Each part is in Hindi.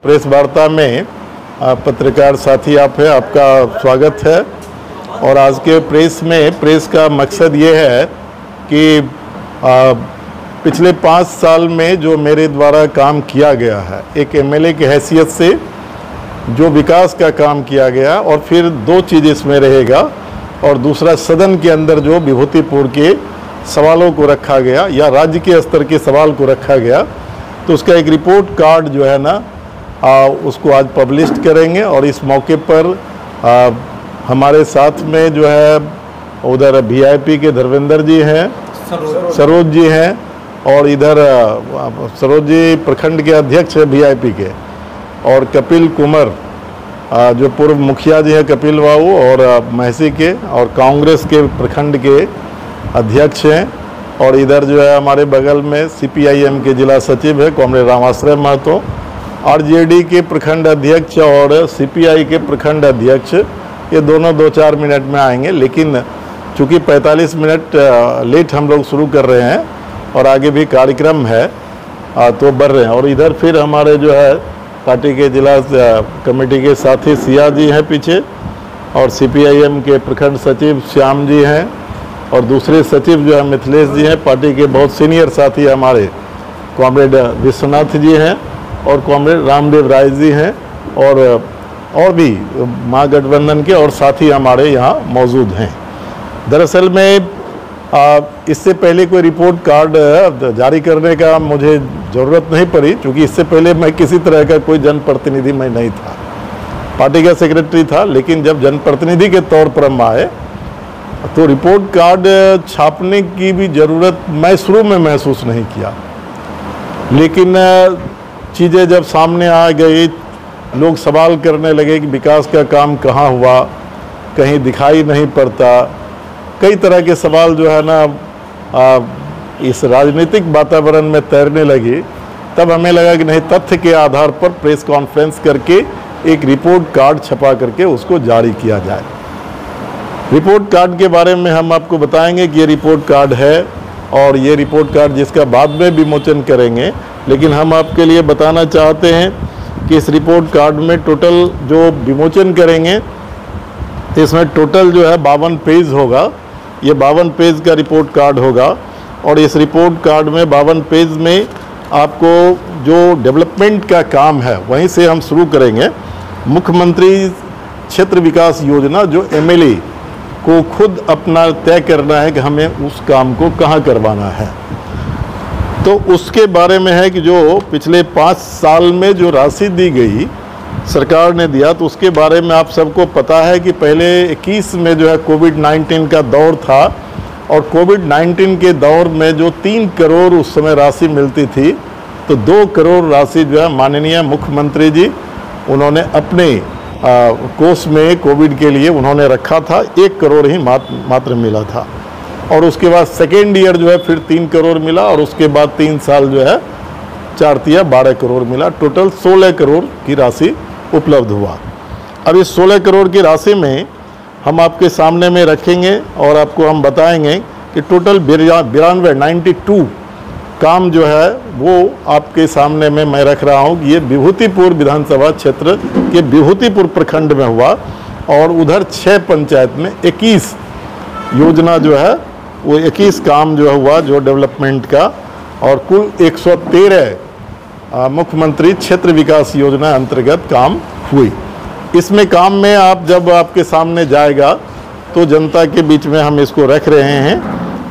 प्रेस वार्ता में पत्रकार साथी आप हैं, आपका स्वागत है। और आज के प्रेस का मकसद ये है कि पिछले 5 साल में जो मेरे द्वारा काम किया गया है, एक एमएलए की हैसियत से जो विकास का काम किया गया, और फिर 2 चीज़ इसमें रहेगा, और दूसरा सदन के अंदर जो विभूतिपुर के सवालों को रखा गया या राज्य के स्तर के सवाल को रखा गया, तो उसका एक रिपोर्ट कार्ड जो है ना उसको आज पब्लिश करेंगे। और इस मौके पर हमारे साथ में जो है उधर वीआईपी के धर्मेंद्र जी हैं, सरोज जी हैं, और इधर सरोज जी प्रखंड के अध्यक्ष है वीआईपी के, और कपिल कुमार जो पूर्व मुखिया जी है कपिल बाबू और महसी के, और कांग्रेस के प्रखंड के अध्यक्ष हैं। और इधर जो है हमारे बगल में सीपीआईएम के जिला सचिव है कॉमरेड रामाश्रय महतो, आरजेडी के प्रखंड अध्यक्ष और सीपीआई के प्रखंड अध्यक्ष, ये दोनों 2-4 मिनट में आएंगे। लेकिन चूँकि 45 मिनट लेट हम लोग शुरू कर रहे हैं और आगे भी कार्यक्रम है तो बढ़ रहे हैं। और इधर फिर हमारे जो है पार्टी के जिला कमेटी के साथी सिया जी हैं पीछे, और सीपीआईएम के प्रखंड सचिव श्याम जी हैं, और दूसरे सचिव जो है मिथिलेश जी हैं। पार्टी के बहुत सीनियर साथी हमारे कॉमरेड विश्वनाथ जी हैं और कॉमरेड रामदेव राय जी हैं, और भी महागठबंधन के और साथी हमारे यहाँ मौजूद हैं। दरअसल में इससे पहले कोई रिपोर्ट कार्ड जारी करने का मुझे ज़रूरत नहीं पड़ी, क्योंकि इससे पहले मैं किसी तरह का कोई जनप्रतिनिधि मैं नहीं था, पार्टी का सेक्रेटरी था। लेकिन जब जनप्रतिनिधि के तौर पर हम आए तो रिपोर्ट कार्ड छापने की भी ज़रूरत मैं शुरू में महसूस नहीं किया। लेकिन चीज़ें जब सामने आ गई, लोग सवाल करने लगे कि विकास का काम कहाँ हुआ, कहीं दिखाई नहीं पड़ता, कई तरह के सवाल जो है ना इस राजनीतिक वातावरण में तैरने लगे। तब हमें लगा कि नहीं, तथ्य के आधार पर प्रेस कॉन्फ्रेंस करके एक रिपोर्ट कार्ड छपा करके उसको जारी किया जाए। रिपोर्ट कार्ड के बारे में हम आपको बताएंगे कि ये रिपोर्ट कार्ड है, और ये रिपोर्ट कार्ड जिसका बाद में विमोचन करेंगे। लेकिन हम आपके लिए बताना चाहते हैं कि इस रिपोर्ट कार्ड में टोटल जो विमोचन करेंगे, इसमें टोटल जो है 52 पेज होगा। ये 52 पेज का रिपोर्ट कार्ड होगा, और इस रिपोर्ट कार्ड में 52 पेज में आपको जो डेवलपमेंट का काम है वहीं से हम शुरू करेंगे। मुख्यमंत्री क्षेत्र विकास योजना जो एमएलए को खुद अपना तय करना है कि हमें उस काम को कहाँ करवाना है, तो उसके बारे में है कि जो पिछले 5 साल में जो राशि दी गई सरकार ने दिया, तो उसके बारे में आप सबको पता है कि पहले 21 में जो है कोविड-19 का दौर था, और कोविड-19 के दौर में जो 3 करोड़ उस समय राशि मिलती थी, तो 2 करोड़ राशि जो है माननीय मुख्यमंत्री जी उन्होंने अपने कोष में कोविड के लिए उन्होंने रखा था। 1 करोड़ ही मात्र मिला था, और उसके बाद सेकेंड ईयर जो है फिर 3 करोड़ मिला, और उसके बाद 3 साल जो है 4 12 करोड़ मिला। टोटल 16 करोड़ की राशि उपलब्ध हुआ। अब इस 16 करोड़ की राशि में हम आपके सामने में रखेंगे और आपको हम बताएंगे कि टोटल 92 काम जो है वो आपके सामने में मैं रख रहा हूँ कि ये विभूतिपुर विधानसभा क्षेत्र के विभूतिपुर प्रखंड में हुआ, और उधर 6 पंचायत में 21 योजना जो है वो 21 काम जो हुआ जो डेवलपमेंट का, और कुल 113 मुख्यमंत्री क्षेत्र विकास योजना अंतर्गत काम हुई। इसमें काम में आप जब आपके सामने जाएगा तो जनता के बीच में हम इसको रख रहे हैं,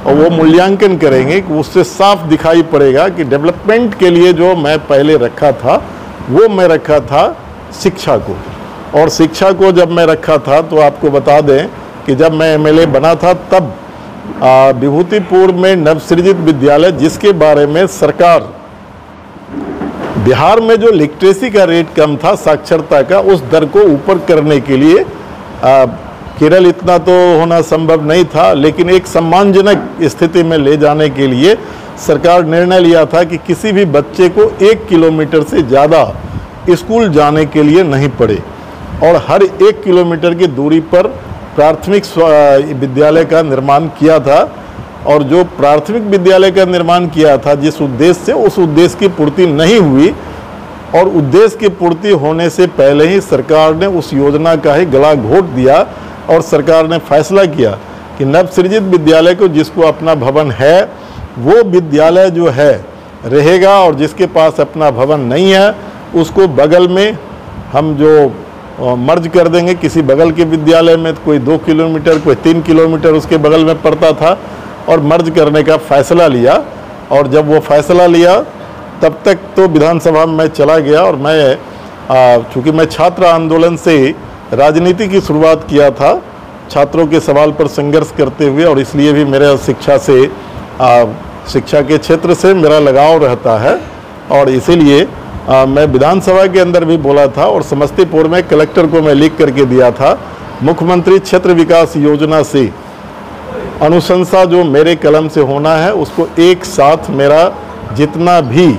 और वो मूल्यांकन करेंगे कि उससे साफ दिखाई पड़ेगा कि डेवलपमेंट के लिए जो मैं पहले रखा था वो मैं रखा था शिक्षा को। और शिक्षा को जब मैं रखा था तो आपको बता दें कि जब मैं एमएलए बना था तब विभूतिपुर में नवसृजित विद्यालय, जिसके बारे में सरकार बिहार में जो लिटरेसी का रेट कम था, साक्षरता का, उस दर को ऊपर करने के लिए केरल इतना तो होना संभव नहीं था, लेकिन एक सम्मानजनक स्थिति में ले जाने के लिए सरकार निर्णय लिया था कि किसी भी बच्चे को 1 किलोमीटर से ज़्यादा स्कूल जाने के लिए नहीं पड़े, और हर 1 किलोमीटर की दूरी पर प्राथमिक विद्यालय का निर्माण किया था। और जो प्राथमिक विद्यालय का निर्माण किया था जिस उद्देश्य से, उस उद्देश्य की पूर्ति नहीं हुई, और उद्देश्य की पूर्ति होने से पहले ही सरकार ने उस योजना का ही गला घोट दिया और सरकार ने फैसला किया कि नवसृजित विद्यालय को जिसको अपना भवन है वो विद्यालय जो है रहेगा, और जिसके पास अपना भवन नहीं है उसको बगल में हम जो मर्ज कर देंगे किसी बगल के विद्यालय में। कोई 2 किलोमीटर कोई 3 किलोमीटर उसके बगल में पड़ता था और मर्ज करने का फैसला लिया। और जब वो फैसला लिया तब तक तो विधानसभा में मैं चला गया, और मैं चूँकि मैं छात्र आंदोलन से राजनीति की शुरुआत किया था, छात्रों के सवाल पर संघर्ष करते हुए, और इसलिए भी मेरा शिक्षा के क्षेत्र से मेरा लगाव रहता है। और इसीलिए मैं विधानसभा के अंदर भी बोला था, और समस्तीपुर में कलेक्टर को मैं लिख करके दिया था, मुख्यमंत्री क्षेत्र विकास योजना से अनुशंसा जो मेरे कलम से होना है उसको एक साथ मेरा जितना भी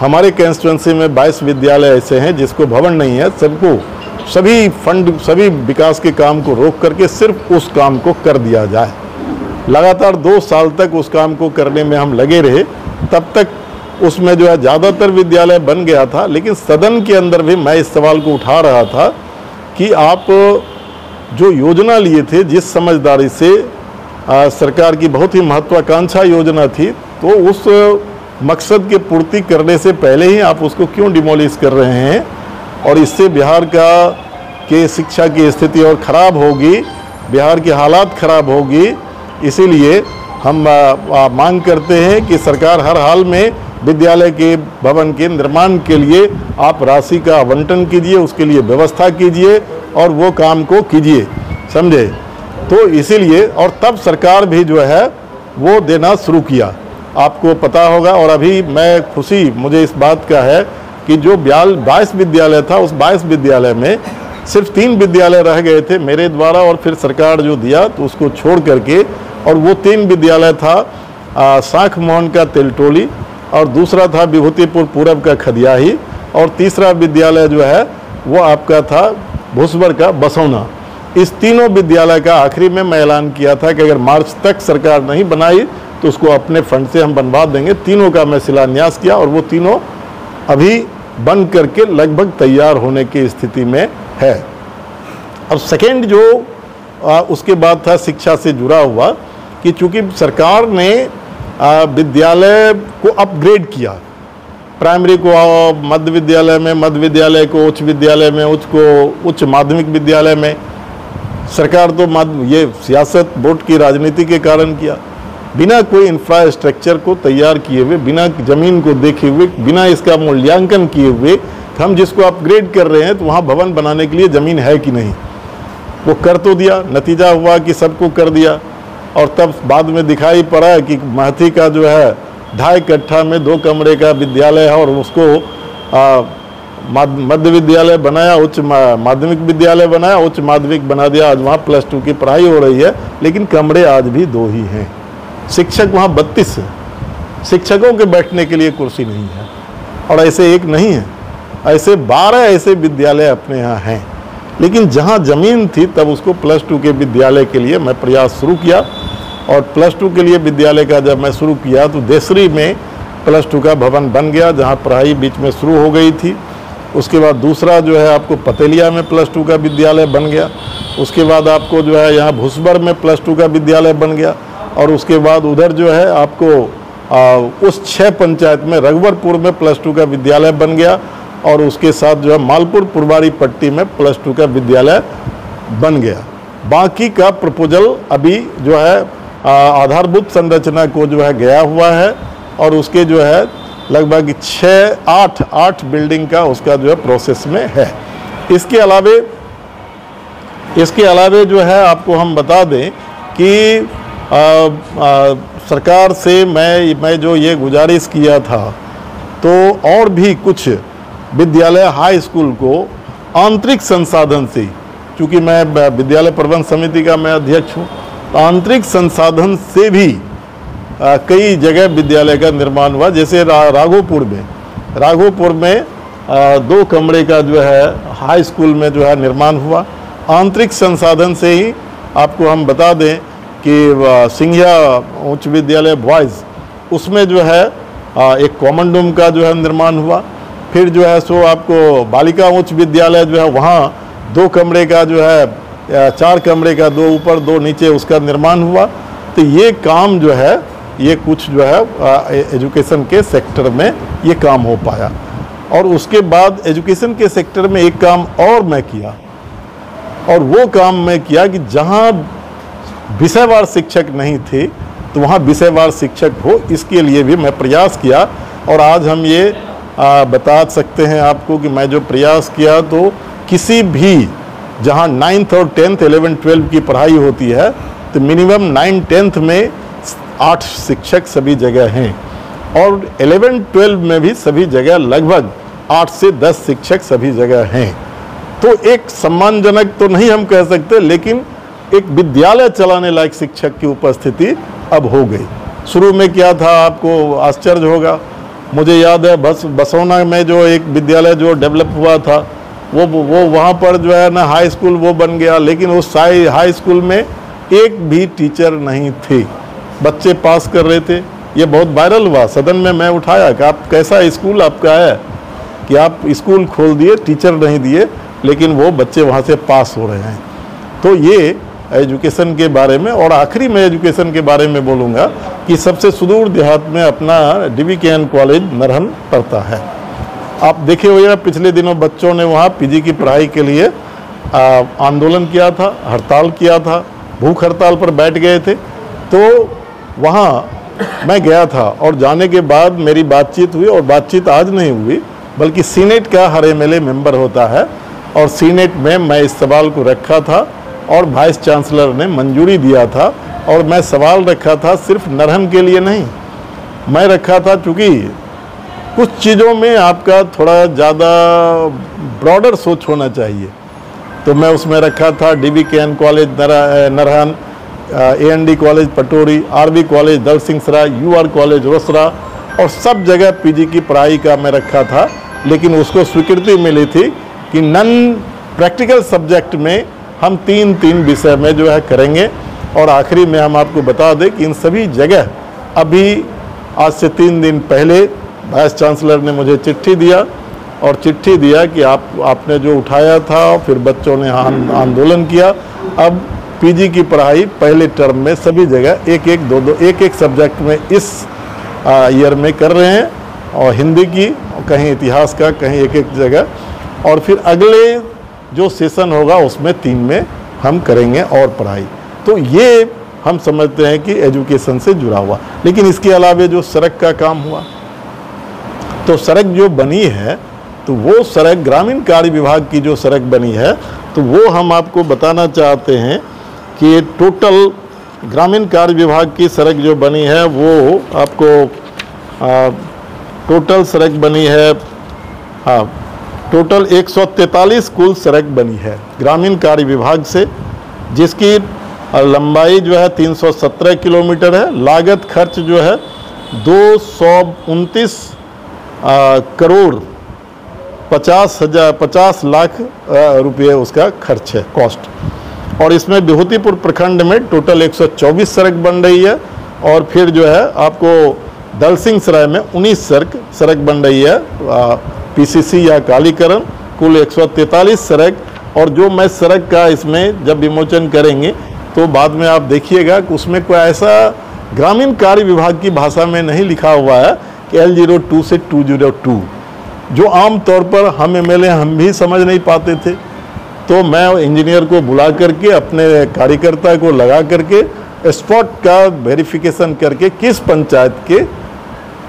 हमारे कंस्टिट्यूंसी में 22 विद्यालय ऐसे हैं जिसको भवन नहीं है, सबको सभी फंड सभी विकास के काम को रोक करके सिर्फ उस काम को कर दिया जाए। लगातार 2 साल तक उस काम को करने में हम लगे रहे। तब तक उसमें जो है ज़्यादातर विद्यालय बन गया था, लेकिन सदन के अंदर भी मैं इस सवाल को उठा रहा था कि आप जो योजना लिए थे, जिस समझदारी से सरकार की बहुत ही महत्वाकांक्षा योजना थी, तो उस मकसद की पूर्ति करने से पहले ही आप उसको क्यों डिमोलिश कर रहे हैं? और इससे बिहार के शिक्षा की स्थिति और ख़राब होगी, बिहार की हालात ख़राब होगी। इसीलिए हम मांग करते हैं कि सरकार हर हाल में विद्यालय के भवन के निर्माण के लिए आप राशि का आवंटन कीजिए, उसके लिए व्यवस्था कीजिए और वो काम को कीजिए, समझे? तो इसीलिए और तब सरकार भी जो है वो देना शुरू किया, आपको पता होगा। और अभी मुझे इस बात का है कि जो 22 विद्यालय था, उस 22 विद्यालय में सिर्फ 3 विद्यालय रह गए थे मेरे द्वारा, और फिर सरकार जो दिया तो उसको छोड़ करके, और वो 3 विद्यालय था साख मोहन का तेलटोली, और दूसरा था विभूतिपुर पूरब का खदियाही, और तीसरा विद्यालय जो है वो आपका था भूसवर का बसौना। इस तीनों विद्यालय का आखिरी में मैं ऐलान किया था कि अगर मार्च तक सरकार नहीं बनाई तो उसको अपने फंड से हम बनवा देंगे। तीनों का मैं शिलान्यास किया और वो तीनों अभी बन करके लगभग तैयार होने की स्थिति में है। अब सेकेंड जो उसके बाद था शिक्षा से जुड़ा हुआ कि चूंकि सरकार ने विद्यालय को अपग्रेड किया, प्राइमरी को मध्य विद्यालय में, मध्य विद्यालय को उच्च विद्यालय में, उच्च माध्यमिक विद्यालय में, सरकार तो ये सियासत वोट की राजनीति के कारण किया, बिना कोई इंफ्रास्ट्रक्चर को तैयार किए हुए, बिना ज़मीन को देखे हुए, बिना इसका मूल्यांकन किए हुए हम जिसको अपग्रेड कर रहे हैं तो वहाँ भवन बनाने के लिए ज़मीन है कि नहीं, वो कर तो दिया। नतीजा हुआ कि सबको कर दिया, और तब बाद में दिखाई पड़ा कि महती का जो है 2.5 कट्ठा में 2 कमरे का विद्यालय है, और उसको मध्य विद्यालय बनाया, उच्च माध्यमिक विद्यालय बनाया, उच्च माध्यमिक बना दिया। आज वहाँ +2 की पढ़ाई हो रही है, लेकिन कमरे आज भी 2 ही हैं। शिक्षक वहाँ 32 है, शिक्षकों के बैठने के लिए कुर्सी नहीं है, और ऐसे एक नहीं है, ऐसे 12 ऐसे विद्यालय अपने यहाँ हैं। लेकिन जहाँ ज़मीन थी तब उसको +2 के विद्यालय के लिए मैं प्रयास शुरू किया, और +2 के लिए विद्यालय का जब मैं शुरू किया तो देसरी में +2 का भवन बन गया, जहाँ पढ़ाई बीच में शुरू हो गई थी। उसके बाद दूसरा जो है आपको पतेलिया में +2 का विद्यालय बन गया। उसके बाद आपको जो है यहाँ भूसबर में +2 का विद्यालय बन गया, और उसके बाद उधर जो है आपको उस 6 पंचायत में रघुवरपुर में +2 का विद्यालय बन गया, और उसके साथ जो है मालपुर पुरवारी पट्टी में +2 का विद्यालय बन गया। बाकी का प्रपोजल अभी जो है आधारभूत संरचना को जो है गया हुआ है, और उसके जो है लगभग 8 बिल्डिंग का उसका जो है प्रोसेस में है। इसके अलावे जो है आपको हम बता दें कि सरकार से मैं जो ये गुजारिश किया था, तो और भी कुछ विद्यालय हाई स्कूल को आंतरिक संसाधन से, चूँकि मैं विद्यालय प्रबंध समिति का मैं अध्यक्ष हूँ, आंतरिक संसाधन से भी कई जगह विद्यालय का निर्माण हुआ। जैसे राघोपुर में 2 कमरे का जो है हाई स्कूल में जो है निर्माण हुआ, आंतरिक संसाधन से ही। आपको हम बता दें कि सिंघिया उच्च विद्यालय बॉयज़, उसमें जो है एक कॉमन रूम का जो है निर्माण हुआ। फिर जो है सो आपको बालिका उच्च विद्यालय जो है वहाँ 2 कमरे का जो है 4 कमरे का 2 ऊपर 2 नीचे उसका निर्माण हुआ। तो ये काम जो है ये कुछ जो है एजुकेशन के सेक्टर में ये काम हो पाया। और उसके बाद एजुकेशन के सेक्टर में एक काम और मैं किया, और वो काम मैं किया कि जहाँ विषयवार शिक्षक नहीं थे तो वहाँ विषयवार शिक्षक हो, इसके लिए भी मैं प्रयास किया। और आज हम ये बता सकते हैं आपको कि मैं जो प्रयास किया तो किसी भी जहाँ 9th और 10th 11th 12th की पढ़ाई होती है तो मिनिमम 9th 10th में 8 शिक्षक सभी जगह हैं, और 11th 12th में भी सभी जगह लगभग 8 से 10 शिक्षक सभी जगह हैं। तो एक सम्मानजनक तो नहीं हम कह सकते, लेकिन एक विद्यालय चलाने लायक शिक्षक की उपस्थिति अब हो गई। शुरू में क्या था आपको आश्चर्य होगा, मुझे याद है बसौना में जो एक विद्यालय जो डेवलप हुआ था वो वहाँ पर जो है ना हाई स्कूल वो बन गया, लेकिन उस हाई स्कूल में एक भी टीचर नहीं थे, बच्चे पास कर रहे थे। ये बहुत वायरल हुआ, सदन में मैं उठाया कि आप कैसा स्कूल आपका है कि आप स्कूल खोल दिए, टीचर नहीं दिए, लेकिन वो बच्चे वहाँ से पास हो रहे हैं। तो ये एजुकेशन के बारे में। और आखिरी मैं एजुकेशन के बारे में बोलूँगा कि सबसे सुदूर देहात में अपना DVKN कॉलेज नरहन पड़ता है। आप देखे होइएगा पिछले दिनों बच्चों ने वहाँ PG की पढ़ाई के लिए आंदोलन किया था, हड़ताल किया था, भूख हड़ताल पर बैठ गए थे। तो वहाँ मैं गया था और जाने के बाद मेरी बातचीत हुई, और बातचीत आज नहीं हुई बल्कि सीनेट का हर MLA मेंबर होता है, और सीनेट में मैं इस सवाल को रखा था और वाइस चांसलर ने मंजूरी दिया था। और मैं सवाल रखा था सिर्फ नरहन के लिए नहीं, मैं रखा था चूँकि कुछ चीज़ों में आपका थोड़ा ज़्यादा ब्रॉडर सोच होना चाहिए, तो मैं उसमें रखा था DVKN college Narhan, AND college Patori, RV college दल सिंह सराय, UR कॉलेज रोसड़ा, और सब जगह PG की पढ़ाई का मैं रखा था। लेकिन उसको स्वीकृति मिली थी कि नॉन प्रैक्टिकल सब्जेक्ट में हम 3 विषय में जो है करेंगे। और आखिरी में हम आपको बता दें कि इन सभी जगह अभी आज से 3 दिन पहले वाइस चांसलर ने मुझे चिट्ठी दिया, और चिट्ठी दिया कि आपने जो उठाया था फिर बच्चों ने आंदोलन किया, अब PG की पढ़ाई पहले टर्म में सभी जगह 1-1, 2-2, 1-1 सब्जेक्ट में इस ईयर में कर रहे हैं, और हिंदी की, कहीं इतिहास का, कहीं 1-1 जगह। और फिर अगले जो सेशन होगा उसमें 3 में हम करेंगे और पढ़ाई। तो ये हम समझते हैं कि एजुकेशन से जुड़ा हुआ। लेकिन इसके अलावा जो सड़क का काम हुआ, तो सड़क जो बनी है तो वो सड़क ग्रामीण कार्य विभाग की जो सड़क बनी है, तो वो हम आपको बताना चाहते हैं कि टोटल ग्रामीण कार्य विभाग की सड़क जो बनी है वो आपको टोटल सड़क बनी है, हाँ, टोटल 143 कुल सड़क बनी है ग्रामीण कार्य विभाग से, जिसकी लंबाई जो है 317 किलोमीटर है। लागत खर्च जो है 229 करोड़ 50 लाख रुपये उसका खर्च है, कॉस्ट। और इसमें विभूतिपुर प्रखंड में टोटल 124 सड़क बन रही है, और फिर जो है आपको दल सिंह सराय में 19 सड़क बन रही है, PCC या कालीकरण, कुल 143 सड़क। और जो मैं सड़क का इसमें जब विमोचन करेंगे तो बाद में आप देखिएगा कि उसमें कोई ऐसा ग्रामीण कार्य विभाग की भाषा में नहीं लिखा हुआ है कि L02 से 202, जो आम तौर पर हम MLA हम भी समझ नहीं पाते थे। तो मैं इंजीनियर को बुला करके अपने कार्यकर्ता को लगा करके स्पॉट का वेरिफिकेशन करके किस पंचायत के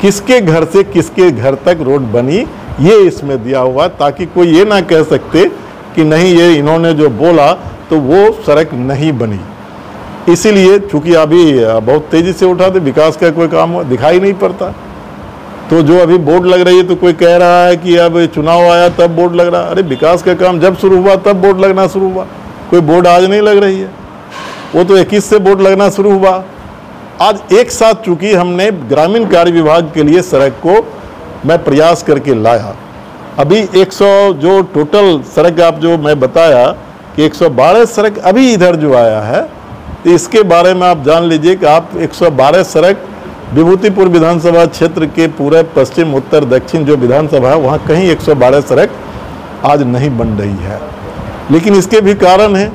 किसके घर से किसके घर तक रोड बनी ये इसमें दिया हुआ, ताकि कोई ये ना कह सकते कि नहीं ये इन्होंने जो बोला तो वो सड़क नहीं बनी। इसीलिए चूंकि अभी बहुत तेज़ी से उठा थे, विकास का कोई काम दिखाई नहीं पड़ता। तो जो अभी बोर्ड लग रही है तो कोई कह रहा है कि अब चुनाव आया तब बोर्ड लग रहा है। अरे विकास का काम जब शुरू हुआ तब बोर्ड लगना शुरू हुआ, कोई बोर्ड आज नहीं लग रही है, वो तो 21 से बोर्ड लगना शुरू हुआ। आज एक साथ चूंकि हमने ग्रामीण कार्य विभाग के लिए सड़क को मैं प्रयास करके लाया। अभी 100 जो टोटल सड़क आप जो मैं बताया कि 112 सड़क अभी इधर जो आया है, तो इसके बारे में आप जान लीजिए कि आप 112 सड़क विभूतिपुर विधानसभा क्षेत्र के पूरे पश्चिम उत्तर दक्षिण जो विधानसभा है वहाँ कहीं 112 सड़क आज नहीं बन रही है। लेकिन इसके भी कारण है।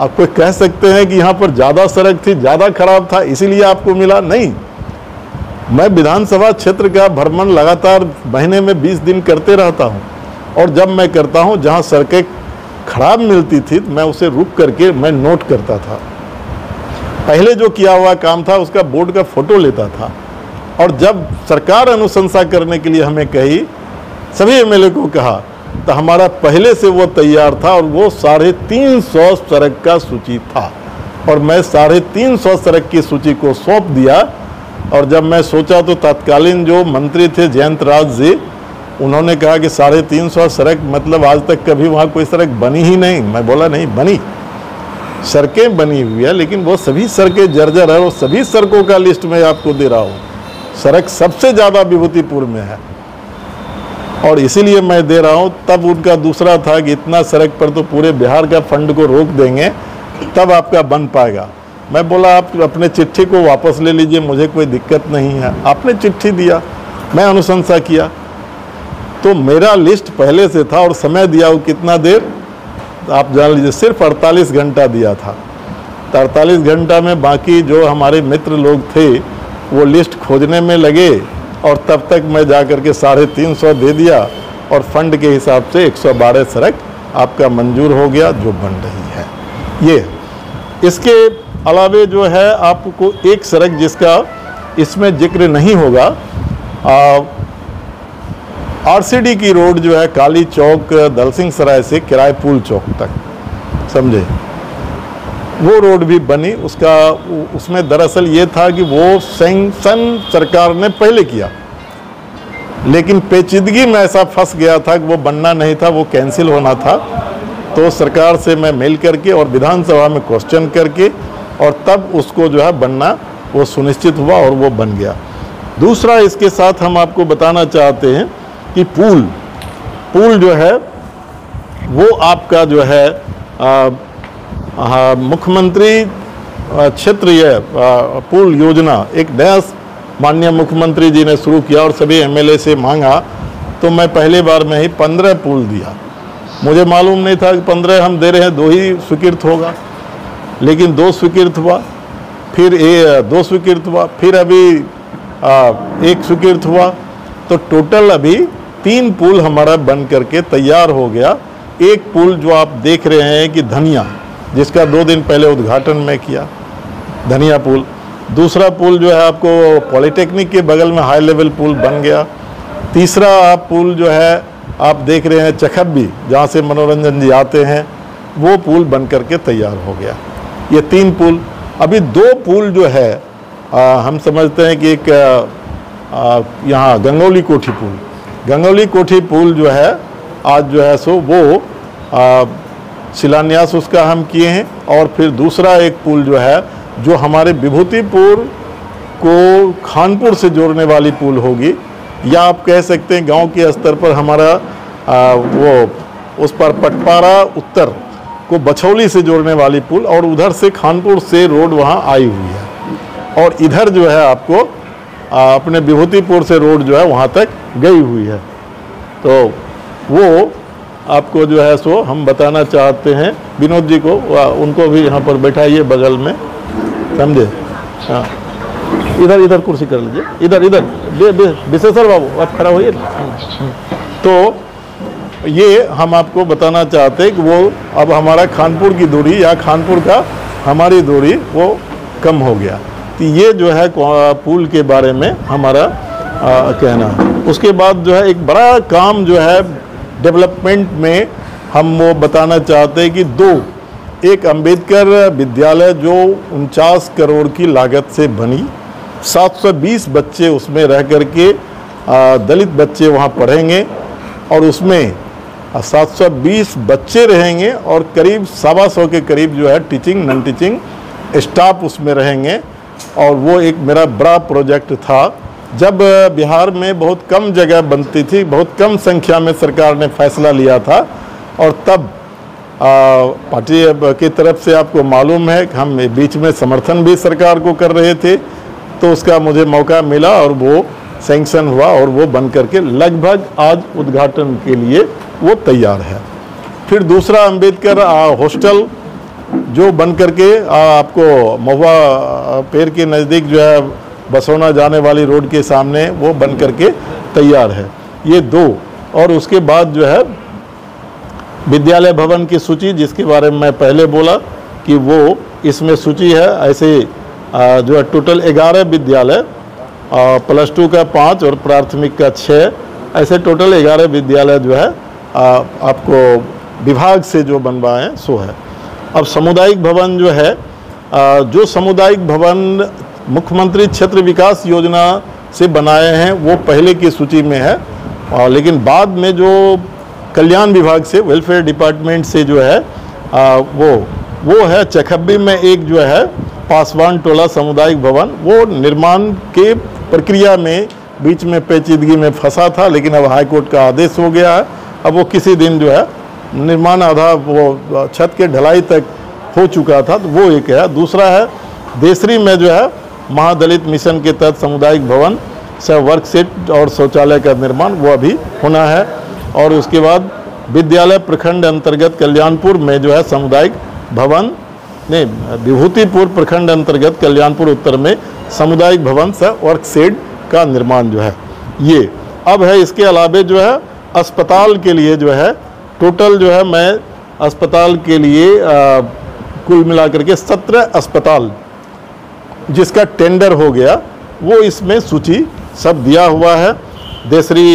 आप कोई कह सकते हैं कि यहाँ पर ज़्यादा सड़क थी, ज़्यादा खराब था इसीलिए आपको मिला, नहीं। मैं विधानसभा क्षेत्र का भ्रमण लगातार महीने में 20 दिन करते रहता हूँ, और जब मैं करता हूँ जहाँ सड़कें खराब मिलती थी मैं उसे रुक करके मैं नोट करता था। पहले जो किया हुआ काम था उसका बोर्ड का फोटो लेता था, और जब सरकार अनुशंसा करने के लिए हमें कही, सभी एमएलए को कहा, तो हमारा पहले से वो तैयार था और वो 350 सड़क का सूची था, और मैं 350 सड़क की सूची को सौंप दिया। और जब मैं सोचा तो तत्कालीन जो मंत्री थे जयंत राज जी, उन्होंने कहा कि 350 सड़क मतलब आज तक कभी वहाँ कोई सड़क बनी ही नहीं। मैं बोला नहीं, बनी, सड़कें बनी हुई है, लेकिन वो सभी सड़कें जर्जर है। वो सभी सड़कों का लिस्ट मैं आपको दे रहा हूँ। सड़क सबसे ज़्यादा विभूतिपुर में है और इसीलिए मैं दे रहा हूँ। तब उनका दूसरा था कि इतना सड़क पर तो पूरे बिहार का फंड को रोक देंगे तब आपका बन पाएगा। मैं बोला आप अपने चिट्ठी को वापस ले लीजिए, मुझे कोई दिक्कत नहीं है। आपने चिट्ठी दिया, मैं अनुशंसा किया, तो मेरा लिस्ट पहले से था और समय दिया वो कितना देर आप जान लीजिए, सिर्फ 48 घंटा दिया था। तो 48 घंटा में बाकी जो हमारे मित्र लोग थे वो लिस्ट खोजने में लगे और तब तक मैं जा कर के 350 दे दिया और फंड के हिसाब से 112 सड़क आपका मंजूर हो गया जो बन रही है। ये इसके अलावे जो है आपको एक सड़क जिसका इसमें जिक्र नहीं होगा, आरसीडी की रोड जो है काली चौक दलसिंह सराय से किराए पुल चौक तक, समझे, वो रोड भी बनी। उसमें दरअसल ये था कि वो सैंक्शन सरकार ने पहले किया, लेकिन पेचीदगी में ऐसा फंस गया था कि वो बनना नहीं था, वो कैंसिल होना था। तो सरकार से मैं मिल करके और विधानसभा में क्वेश्चन करके और तब उसको जो है बनना वो सुनिश्चित हुआ और वो बन गया। दूसरा इसके साथ हम आपको बताना चाहते हैं कि पुल जो है वो आपका जो है मुख्यमंत्री क्षेत्रीय पुल योजना एक नया माननीय मुख्यमंत्री जी ने शुरू किया और सभी एमएलए से मांगा, तो मैं पहली बार में ही 15 पुल दिया। मुझे मालूम नहीं था कि 15 हम दे रहे हैं, 2 ही स्वीकृत होगा, लेकिन 2 स्वीकृत हुआ, फिर 2 स्वीकृत हुआ, फिर अभी 1 स्वीकृत हुआ, तो टोटल अभी 3 पुल हमारा बन करके तैयार हो गया। एक पुल जो आप देख रहे हैं कि धनिया, जिसका 2 दिन पहले उद्घाटन में किया, धनिया पुल। दूसरा पुल जो है आपको पॉलिटेक्निक के बगल में हाई लेवल पुल बन गया। तीसरा आप पुल जो है आप देख रहे हैं चखब्बी, जहाँ से मनोरंजन जी आते हैं, वो पुल बन करके तैयार हो गया। ये 3 पुल। अभी 2 पुल जो है हम समझते हैं कि एक यहाँ गंगौली कोठी पुल जो है आज जो है सो वो शिलान्यास उसका हम किए हैं। और फिर दूसरा एक पुल जो है जो हमारे विभूतिपुर को खानपुर से जोड़ने वाली पुल होगी, या आप कह सकते हैं गांव के स्तर पर हमारा वो उस पर पटपारा उत्तर को बछौली से जोड़ने वाली पुल, और उधर से खानपुर से रोड वहां आई हुई है, और इधर जो है आपको अपने विभूतिपुर से रोड जो है वहां तक गई हुई है। तो वो आपको जो है सो हम बताना चाहते हैं। विनोद जी को उनको भी यहाँ पर बैठाइए बगल में, समझे। हाँ, इधर कुर्सी कर लीजिए, इधर विशेषर बाबू आप खड़ा होइए। तो ये हम आपको बताना चाहते हैं कि वो अब हमारा खानपुर की दूरी या खानपुर का हमारी दूरी वो कम हो गया। तो ये जो है पुल के बारे में हमारा कहना है। उसके बाद जो है एक बड़ा काम जो है डेवलपमेंट में हम वो बताना चाहते हैं कि 2, एक अंबेडकर विद्यालय जो 49 करोड़ की लागत से बनी, 720 बच्चे उसमें रह करके दलित बच्चे वहाँ पढ़ेंगे, और उसमें 720 बच्चे रहेंगे और करीब 125 के करीब जो है टीचिंग नॉन टीचिंग स्टाफ उसमें रहेंगे। और वो एक मेरा बड़ा प्रोजेक्ट था। जब बिहार में बहुत कम जगह बनती थी, बहुत कम संख्या में सरकार ने फैसला लिया था, और तब पार्टी की तरफ से आपको मालूम है कि हम बीच में समर्थन भी सरकार को कर रहे थे, तो उसका मुझे मौका मिला और वो सैंक्शन हुआ और वो बन करके लगभग आज उद्घाटन के लिए वो तैयार है। फिर दूसरा अंबेडकर हॉस्टल जो बन करके आपको महुआ पेड़ के नज़दीक जो है बसौना जाने वाली रोड के सामने वो बन करके तैयार है। ये दो, और उसके बाद जो है विद्यालय भवन की सूची जिसके बारे में मैं पहले बोला कि वो इसमें सूची है। ऐसे जो है टोटल 11 विद्यालय, +2 का 5 और प्राथमिक का 6, ऐसे टोटल 11 विद्यालय जो है आपको विभाग से जो बनवाए हैं सो है। अब सामुदायिक भवन जो है, जो सामुदायिक भवन मुख्यमंत्री क्षेत्र विकास योजना से बनाए हैं वो पहले की सूची में है, लेकिन बाद में जो कल्याण विभाग से, वेलफेयर डिपार्टमेंट से जो है वो है चखब्बी में एक जो है पासवान टोला सामुदायिक भवन, वो निर्माण के प्रक्रिया में बीच में पेचीदगी में फंसा था, लेकिन अब हाईकोर्ट का आदेश हो गया है। अब वो किसी दिन जो है निर्माण आधा वो छत के ढलाई तक हो चुका था, तो वो एक है। दूसरा है देसरी में जो है महादलित मिशन के तहत सामुदायिक भवन से वर्क सेट और शौचालय का निर्माण वो अभी होना है। और उसके बाद विद्यालय प्रखंड अंतर्गत कल्याणपुर में जो है सामुदायिक भवन, नहीं विभूतिपुर प्रखंड अंतर्गत कल्याणपुर उत्तर में सामुदायिक भवन से वर्क सेट का निर्माण जो है ये अब है। इसके अलावे जो है अस्पताल के लिए जो है टोटल जो है मैं अस्पताल के लिए कुल मिलाकर के 17 अस्पताल जिसका टेंडर हो गया वो इसमें सूची सब दिया हुआ है। देसरी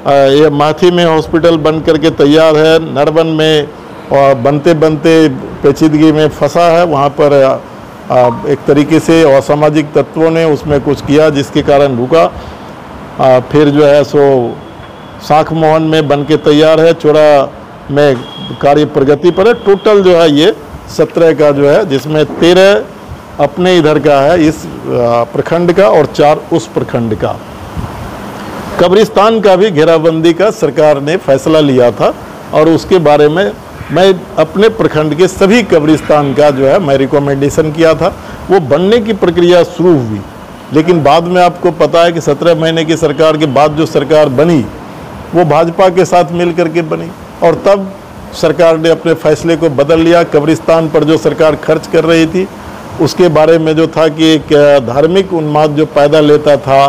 ये माथी में हॉस्पिटल बन करके तैयार है, नरवन में और बनते बनते पेचीदगी में फंसा है, वहाँ पर एक तरीके से असामाजिक तत्वों ने उसमें कुछ किया जिसके कारण रुका। फिर जो है सो साख मोहन में बन के तैयार है, चोरा में कार्य प्रगति पर है। टोटल जो है ये 17 का जो है, जिसमें 13 अपने इधर का है इस प्रखंड का और 4 उस प्रखंड का। कब्रिस्तान का भी घेराबंदी का सरकार ने फैसला लिया था और उसके बारे में मैं अपने प्रखंड के सभी कब्रिस्तान का जो है मैं रिकमेंडेशन किया था। वो बनने की प्रक्रिया शुरू हुई, लेकिन बाद में आपको पता है कि 17 महीने की सरकार के बाद जो सरकार बनी वो भाजपा के साथ मिल करके बनी और तब सरकार ने अपने फैसले को बदल लिया। कब्रिस्तान पर जो सरकार खर्च कर रही थी उसके बारे में जो था कि एक धार्मिक उन्माद जो पैदा लेता था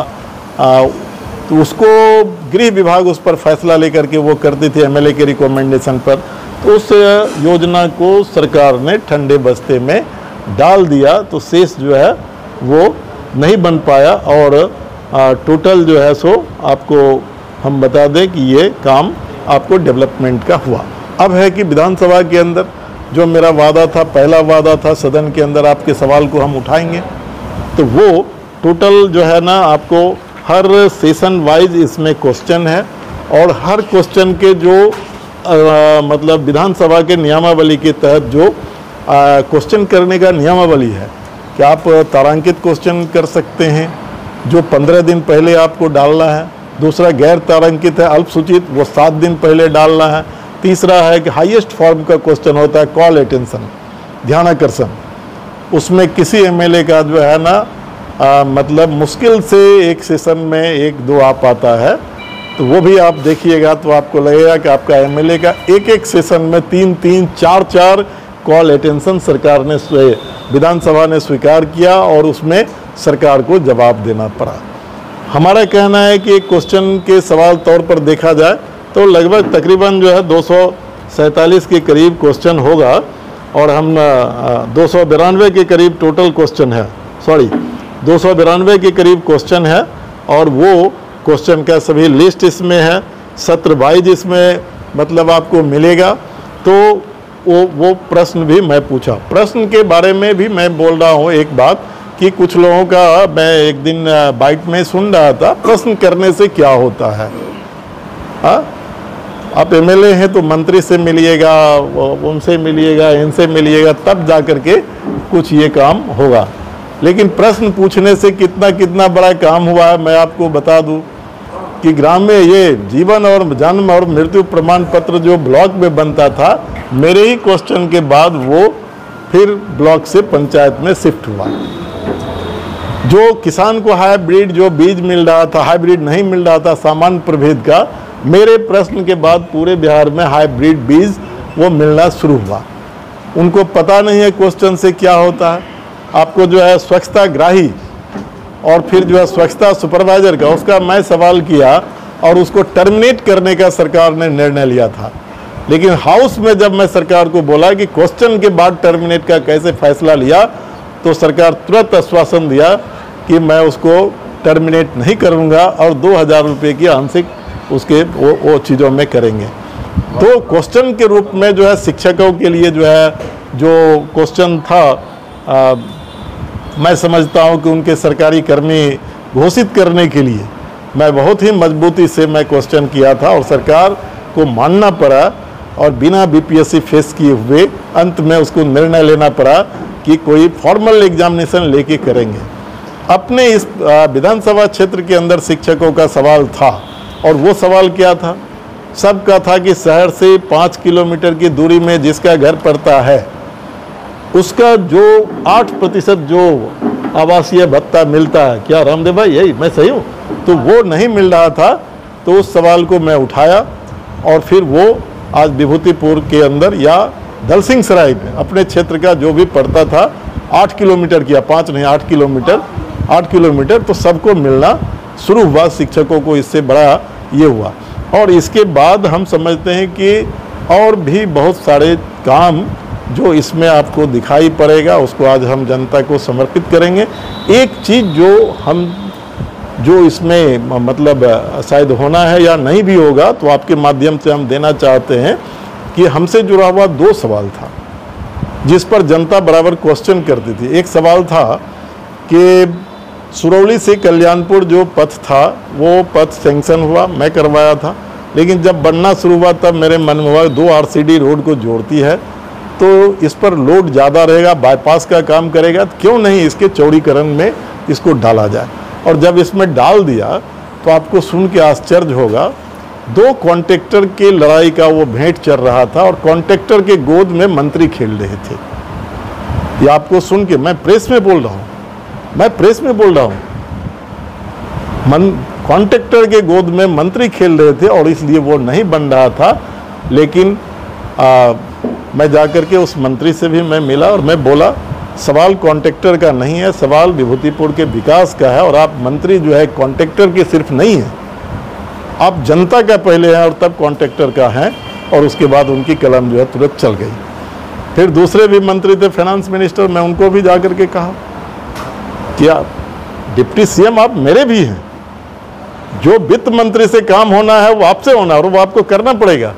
तो उसको गृह विभाग उस पर फैसला लेकर के वो करती थी एमएलए के रिकमेंडेशन पर। तो उस योजना को सरकार ने ठंडे बस्ते में डाल दिया, तो शेष जो है वो नहीं बन पाया और टोटल जो है सो आपको हम बता दें कि ये काम आपको डेवलपमेंट का हुआ। अब है कि विधानसभा के अंदर जो मेरा वादा था, पहला वादा था सदन के अंदर आपके सवाल को हम उठाएंगे, तो वो टोटल जो है ना आपको हर सेशन वाइज इसमें क्वेश्चन है और हर क्वेश्चन के जो मतलब विधानसभा के नियमावली के तहत जो क्वेश्चन करने का नियमावली है कि आप तारांकित क्वेश्चन कर सकते हैं जो 15 दिन पहले आपको डालना है। दूसरा गैर तारांकित है अल्पसूचित, वो 7 दिन पहले डालना है। तीसरा है कि हाईएस्ट फॉर्म का क्वेश्चन होता है कॉल अटेंशन, ध्यानाकर्षण, उसमें किसी एमएलए का जो है ना मतलब मुश्किल से एक सेशन में 1-2 आ पाता है, तो वो भी आप देखिएगा तो आपको लगेगा कि आपका एमएलए का एक सेशन में 3-3, 4-4 कॉल अटेंशन सरकार ने विधानसभा ने स्वीकार किया और उसमें सरकार को जवाब देना पड़ा। हमारा कहना है कि क्वेश्चन के सवाल तौर पर देखा जाए तो लगभग तकरीबन जो है 247 के करीब क्वेश्चन होगा और हम 292 के करीब टोटल क्वेश्चन है, 292 के करीब क्वेश्चन है और वो क्वेश्चन का सभी लिस्ट इसमें है, सत्र वाइज इसमें मतलब आपको मिलेगा। तो वो प्रश्न भी मैं पूछा, प्रश्न के बारे में भी मैं बोल रहा हूँ एक बात कि कुछ लोगों का मैं एक दिन बाइट में सुन रहा था, प्रश्न करने से क्या होता है। आप एमएलए हैं तो मंत्री से मिलिएगा, उनसे मिलिएगा, इनसे मिलिएगा, तब जा कर के कुछ ये काम होगा। लेकिन प्रश्न पूछने से कितना कितना बड़ा काम हुआ है मैं आपको बता दूं कि ग्राम में ये जीवन और जन्म और मृत्यु प्रमाण पत्र जो ब्लॉक में बनता था, मेरे ही क्वेश्चन के बाद वो फिर ब्लॉक से पंचायत में शिफ्ट हुआ। जो किसान को हाइब्रिड जो बीज मिल रहा था, हाइब्रिड नहीं मिल रहा था सामान्य प्रभेद का, मेरे प्रश्न के बाद पूरे बिहार में हाइब्रिड बीज वो मिलना शुरू हुआ। उनको पता नहीं है क्वेश्चन से क्या होता है। आपको जो है स्वच्छता ग्राही और फिर जो है स्वच्छता सुपरवाइजर का, उसका मैं सवाल किया और उसको टर्मिनेट करने का सरकार ने निर्णय लिया था। लेकिन हाउस में जब मैं सरकार को बोला कि क्वेश्चन के बाद टर्मिनेट का कैसे फैसला लिया, तो सरकार तुरंत आश्वासन दिया कि मैं उसको टर्मिनेट नहीं करूंगा और 2000 रुपये की आंशिक उसके वो चीज़ों में करेंगे। तो क्वेश्चन के रूप में जो है शिक्षकों के लिए जो है जो क्वेश्चन था, मैं समझता हूं कि उनके सरकारी कर्मी घोषित करने के लिए मैं बहुत ही मजबूती से मैं क्वेश्चन किया था और सरकार को मानना पड़ा और बिना बीपीएससी फेस किए हुए अंत में उसको निर्णय लेना पड़ा कि कोई फॉर्मल एग्जामिनेशन लेके करेंगे। अपने इस विधानसभा क्षेत्र के अंदर शिक्षकों का सवाल था और वो सवाल क्या था? सबका था कि शहर से 5 किलोमीटर की दूरी में जिसका घर पड़ता है उसका जो 8% जो आवासीय भत्ता मिलता है, क्या रामदेव भाई यही मैं सही हूँ? तो वो नहीं मिल रहा था। तो उस सवाल को मैं उठाया और फिर वो आज विभूतिपुर के अंदर या दलसिंह सराय में अपने क्षेत्र का जो भी पड़ता था 8 किलोमीटर किया, 5 नहीं 8 किलोमीटर तो सबको मिलना शुरू हुआ। शिक्षकों को इससे बड़ा ये हुआ और इसके बाद हम समझते हैं कि और भी बहुत सारे काम जो इसमें आपको दिखाई पड़ेगा, उसको आज हम जनता को समर्पित करेंगे। एक चीज़ जो इसमें मतलब शायद होना है या नहीं भी होगा, तो आपके माध्यम से हम देना चाहते हैं कि हमसे जुड़ा हुआ 2 सवाल था जिस पर जनता बराबर क्वेश्चन करती थी। एक सवाल था कि सुरौली से कल्याणपुर जो पथ था वो पथ सेंक्शन हुआ, मैं करवाया था, लेकिन जब बनना शुरू हुआ तब मेरे मन में हुआ 2 आरसीडी रोड को जोड़ती है तो इस पर लोड ज़्यादा रहेगा, बाईपास का काम करेगा, तो क्यों नहीं इसके चौड़ीकरण में इसको डाला जाए। और जब इसमें डाल दिया तो आपको सुन के आश्चर्य होगा, 2 कॉन्ट्रैक्टर के लड़ाई का वो भेंट चल रहा था और कॉन्ट्रैक्टर के गोद में मंत्री खेल रहे थे। ये आपको सुन के मैं प्रेस में बोल रहा हूँ, कॉन्ट्रैक्टर के गोद में मंत्री खेल रहे थे और इसलिए वो नहीं बन रहा था। लेकिन मैं जाकर के उस मंत्री से भी मैं मिला और मैं बोला सवाल कॉन्ट्रैक्टर का नहीं है, सवाल विभूतिपुर के विकास का है और आप मंत्री जो है कॉन्ट्रैक्टर के सिर्फ नहीं है, आप जनता का पहले हैं और तब कॉन्ट्रैक्टर का है। और उसके बाद उनकी कलम जो है तुरंत चल गई। फिर दूसरे भी मंत्री थे फाइनेंस मिनिस्टर, मैं उनको भी जाकर के कहा कि आप डिप्टी सीएम आप मेरे भी हैं, जो वित्त मंत्री से काम होना है वो आपसे होना है और वो आपको करना पड़ेगा।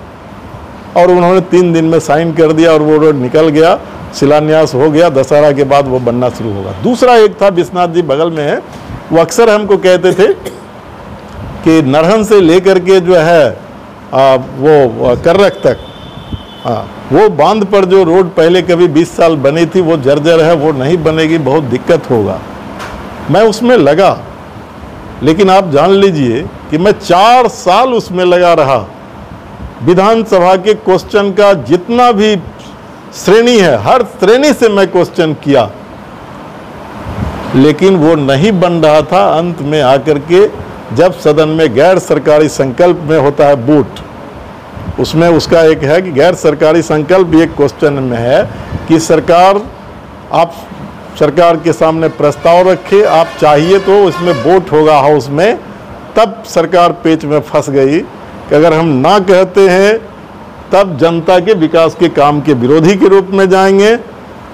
और उन्होंने 3 दिन में साइन कर दिया और वो रोड निकल गया, शिलान्यास हो गया, दशहरा के बाद वो बनना शुरू होगा। दूसरा एक था विश्वनाथ जी बगल में है, वो अक्सर हमको कहते थे कि नरहन से लेकर के जो है वो कर्रक तक वो बांध पर जो रोड पहले कभी 20 साल बनी थी वो जर्जर है, वो नहीं बनेगी, बहुत दिक्कत होगा। मैं उसमें लगा, लेकिन आप जान लीजिए कि मैं 4 साल उसमें लगा रहा। विधानसभा के क्वेश्चन का जितना भी श्रेणी है हर श्रेणी से मैं क्वेश्चन किया, लेकिन वो नहीं बन रहा था। अंत में आकर के जब सदन में गैर सरकारी संकल्प में होता है बूट, उसमें उसका एक है कि गैर सरकारी संकल्प भी एक क्वेश्चन में है कि सरकार आप सरकार के सामने प्रस्ताव रखे, आप चाहिए तो इसमें वोट होगा हाउस में। तब सरकार पेच में फंस गई कि अगर हम ना कहते हैं तब जनता के विकास के काम के विरोधी के रूप में जाएंगे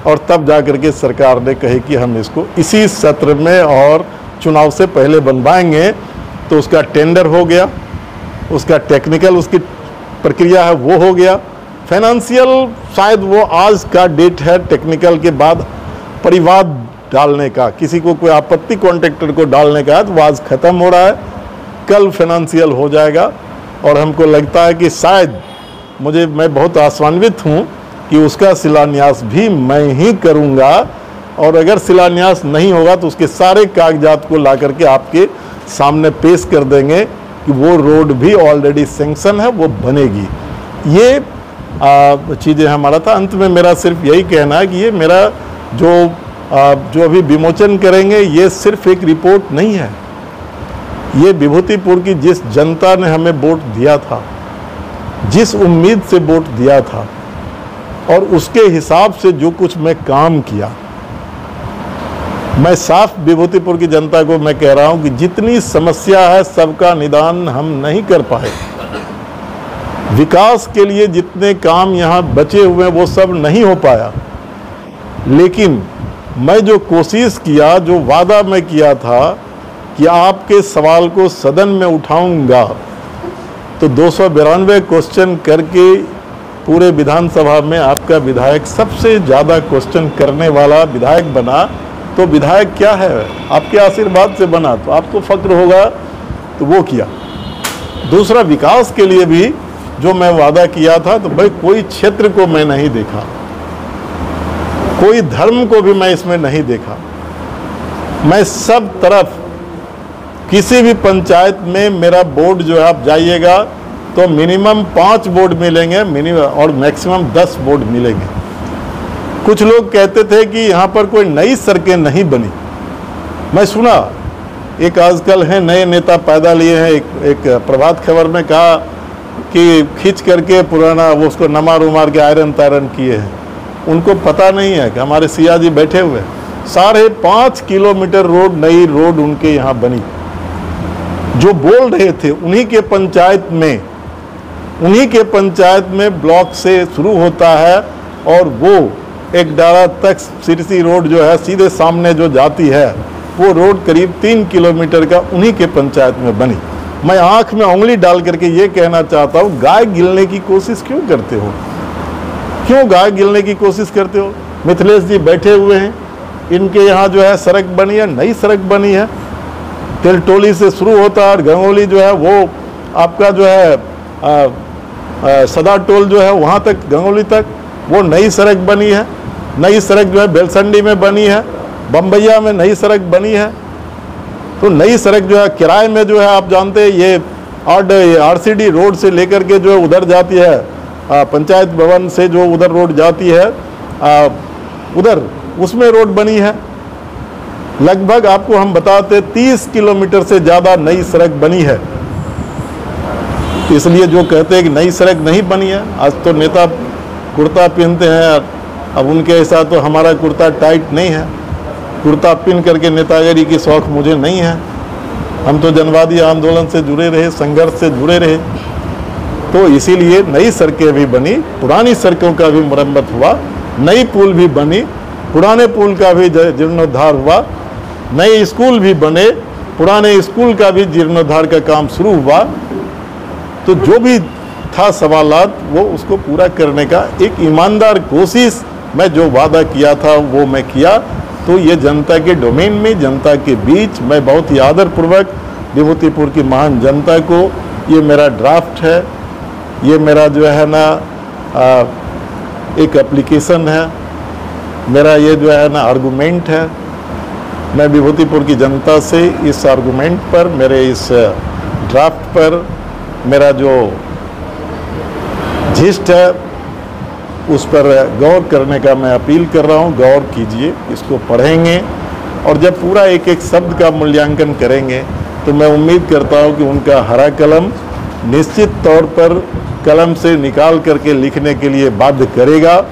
और तब जाकर के सरकार ने कहे कि हम इसको इसी सत्र में और चुनाव से पहले बनवाएंगे। तो उसका टेंडर हो गया, उसका टेक्निकल उसकी प्रक्रिया है वो हो गया, फाइनेंशियल शायद वो आज का डेट है, टेक्निकल के बाद परिवाद डालने का, किसी को कोई आपत्ति कॉन्ट्रैक्टर को डालने का है तो वो आज ख़त्म हो रहा है, कल फाइनेंशियल हो जाएगा। और हमको लगता है कि शायद मैं बहुत आशान्वित हूँ कि उसका शिलान्यास भी मैं ही करूँगा और अगर शिलान्यास नहीं होगा तो उसके सारे कागजात को ला करके आपके सामने पेश कर देंगे कि वो रोड भी ऑलरेडी सैंक्शन है, वो बनेगी। ये चीज़ें हमारा था। अंत में मेरा सिर्फ यही कहना है कि ये मेरा जो जो अभी विमोचन करेंगे ये सिर्फ एक रिपोर्ट नहीं है, ये विभूतिपुर की जिस जनता ने हमें वोट दिया था, जिस उम्मीद से वोट दिया था और उसके हिसाब से जो कुछ मैं काम किया, मैं साफ विभूतिपुर की जनता को मैं कह रहा हूं कि जितनी समस्या है सबका निदान हम नहीं कर पाए। विकास के लिए जितने काम यहाँ बचे हुए हैं वो सब नहीं हो पाया, लेकिन मैं जो कोशिश किया, जो वादा मैं किया था कि आपके सवाल को सदन में उठाऊंगा, तो 292 क्वेश्चन करके पूरे विधानसभा में आपका विधायक सबसे ज़्यादा क्वेश्चन करने वाला विधायक बना। तो विधायक क्या है? आपके आशीर्वाद से बना, तो आपको फक्र होगा, तो वो किया। दूसरा, विकास के लिए भी जो मैं वादा किया था, तो भाई कोई क्षेत्र को मैं नहीं देखा, कोई धर्म को भी मैं इसमें नहीं देखा। मैं सब तरफ, किसी भी पंचायत में मेरा बोर्ड जो है, आप जाइएगा तो मिनिमम 5 बोर्ड मिलेंगे, मिनिमम, और मैक्सिमम 10 बोर्ड मिलेंगे। कुछ लोग कहते थे कि यहाँ पर कोई नई सड़कें नहीं बनी। मैं सुना एक आजकल है नए नेता पैदा लिए हैं, एक प्रभात खबर में कहा कि खींच करके पुराना वो उसको नमार उमार के आयरन तायरन किए हैं। उनको पता नहीं है कि हमारे सिया जी बैठे हुए 5.5 किलोमीटर रोड, नई रोड उनके यहाँ बनी। जो बोल रहे थे उन्हीं के पंचायत में ब्लॉक से शुरू होता है और वो एक डारा तक सिरसी रोड जो है सीधे सामने जो जाती है, वो रोड करीब 3 किलोमीटर का उन्हीं के पंचायत में बनी। मैं आंख में उंगली डाल करके ये कहना चाहता हूँ, गाय गिलने की कोशिश क्यों करते हो? क्यों गाय गिलने की कोशिश करते हो? मिथिलेश जी बैठे हुए हैं, इनके यहाँ जो है सड़क बनी है, नई सड़क बनी है, तिलटोली से शुरू होता है और गंगोली जो है वो आपका जो है सदा टोल जो है वहाँ तक, गंगोली तक वो नई सड़क बनी है। नई सड़क जो है बेलसंडी में बनी है, बम्बैया में नई सड़क बनी है। तो नई सड़क जो है किराए में जो है, आप जानते हैं ये आरसीडी रोड से लेकर के जो है उधर जाती है, पंचायत भवन से जो उधर रोड जाती है, उधर उसमें रोड बनी है। लगभग आपको हम बताते 30 किलोमीटर से ज़्यादा नई सड़क बनी है। इसलिए जो कहते हैं कि नई सड़क नहीं बनी है, आज तो नेता कुर्ता पहनते हैं, अब उनके ऐसा तो हमारा कुर्ता टाइट नहीं है, कुर्ता पिन करके नेतागिरी की शौक मुझे नहीं है। हम तो जनवादी आंदोलन से जुड़े रहे, संघर्ष से जुड़े रहे, तो इसीलिए नई सड़कें भी बनी, पुरानी सड़कों का भी मरम्मत हुआ, नई पुल भी बनी, पुराने पुल का भी जीर्णोद्धार हुआ, नए स्कूल भी बने, पुराने स्कूल का भी जीर्णोद्धार का काम शुरू हुआ। तो जो भी था सवालात, वो उसको पूरा करने का एक ईमानदार कोशिश, मैं जो वादा किया था वो मैं किया। तो ये जनता के डोमेन में, जनता के बीच, मैं बहुत ही आदरपूर्वक विभूतिपुर की महान जनता को, ये मेरा ड्राफ्ट है, ये मेरा जो है ना एक एप्लीकेशन है, मेरा ये जो है ना आर्गूमेंट है। मैं विभूतिपुर की जनता से इस आर्गूमेंट पर, मेरे इस ड्राफ्ट पर मेरा जो जिस्ट है उस पर गौर करने का मैं अपील कर रहा हूँ। गौर कीजिए, इसको पढ़ेंगे और जब पूरा एक एक शब्द का मूल्यांकन करेंगे तो मैं उम्मीद करता हूँ कि उनका हरा कलम निश्चित तौर पर कलम से निकाल करके लिखने के लिए बाध्य करेगा।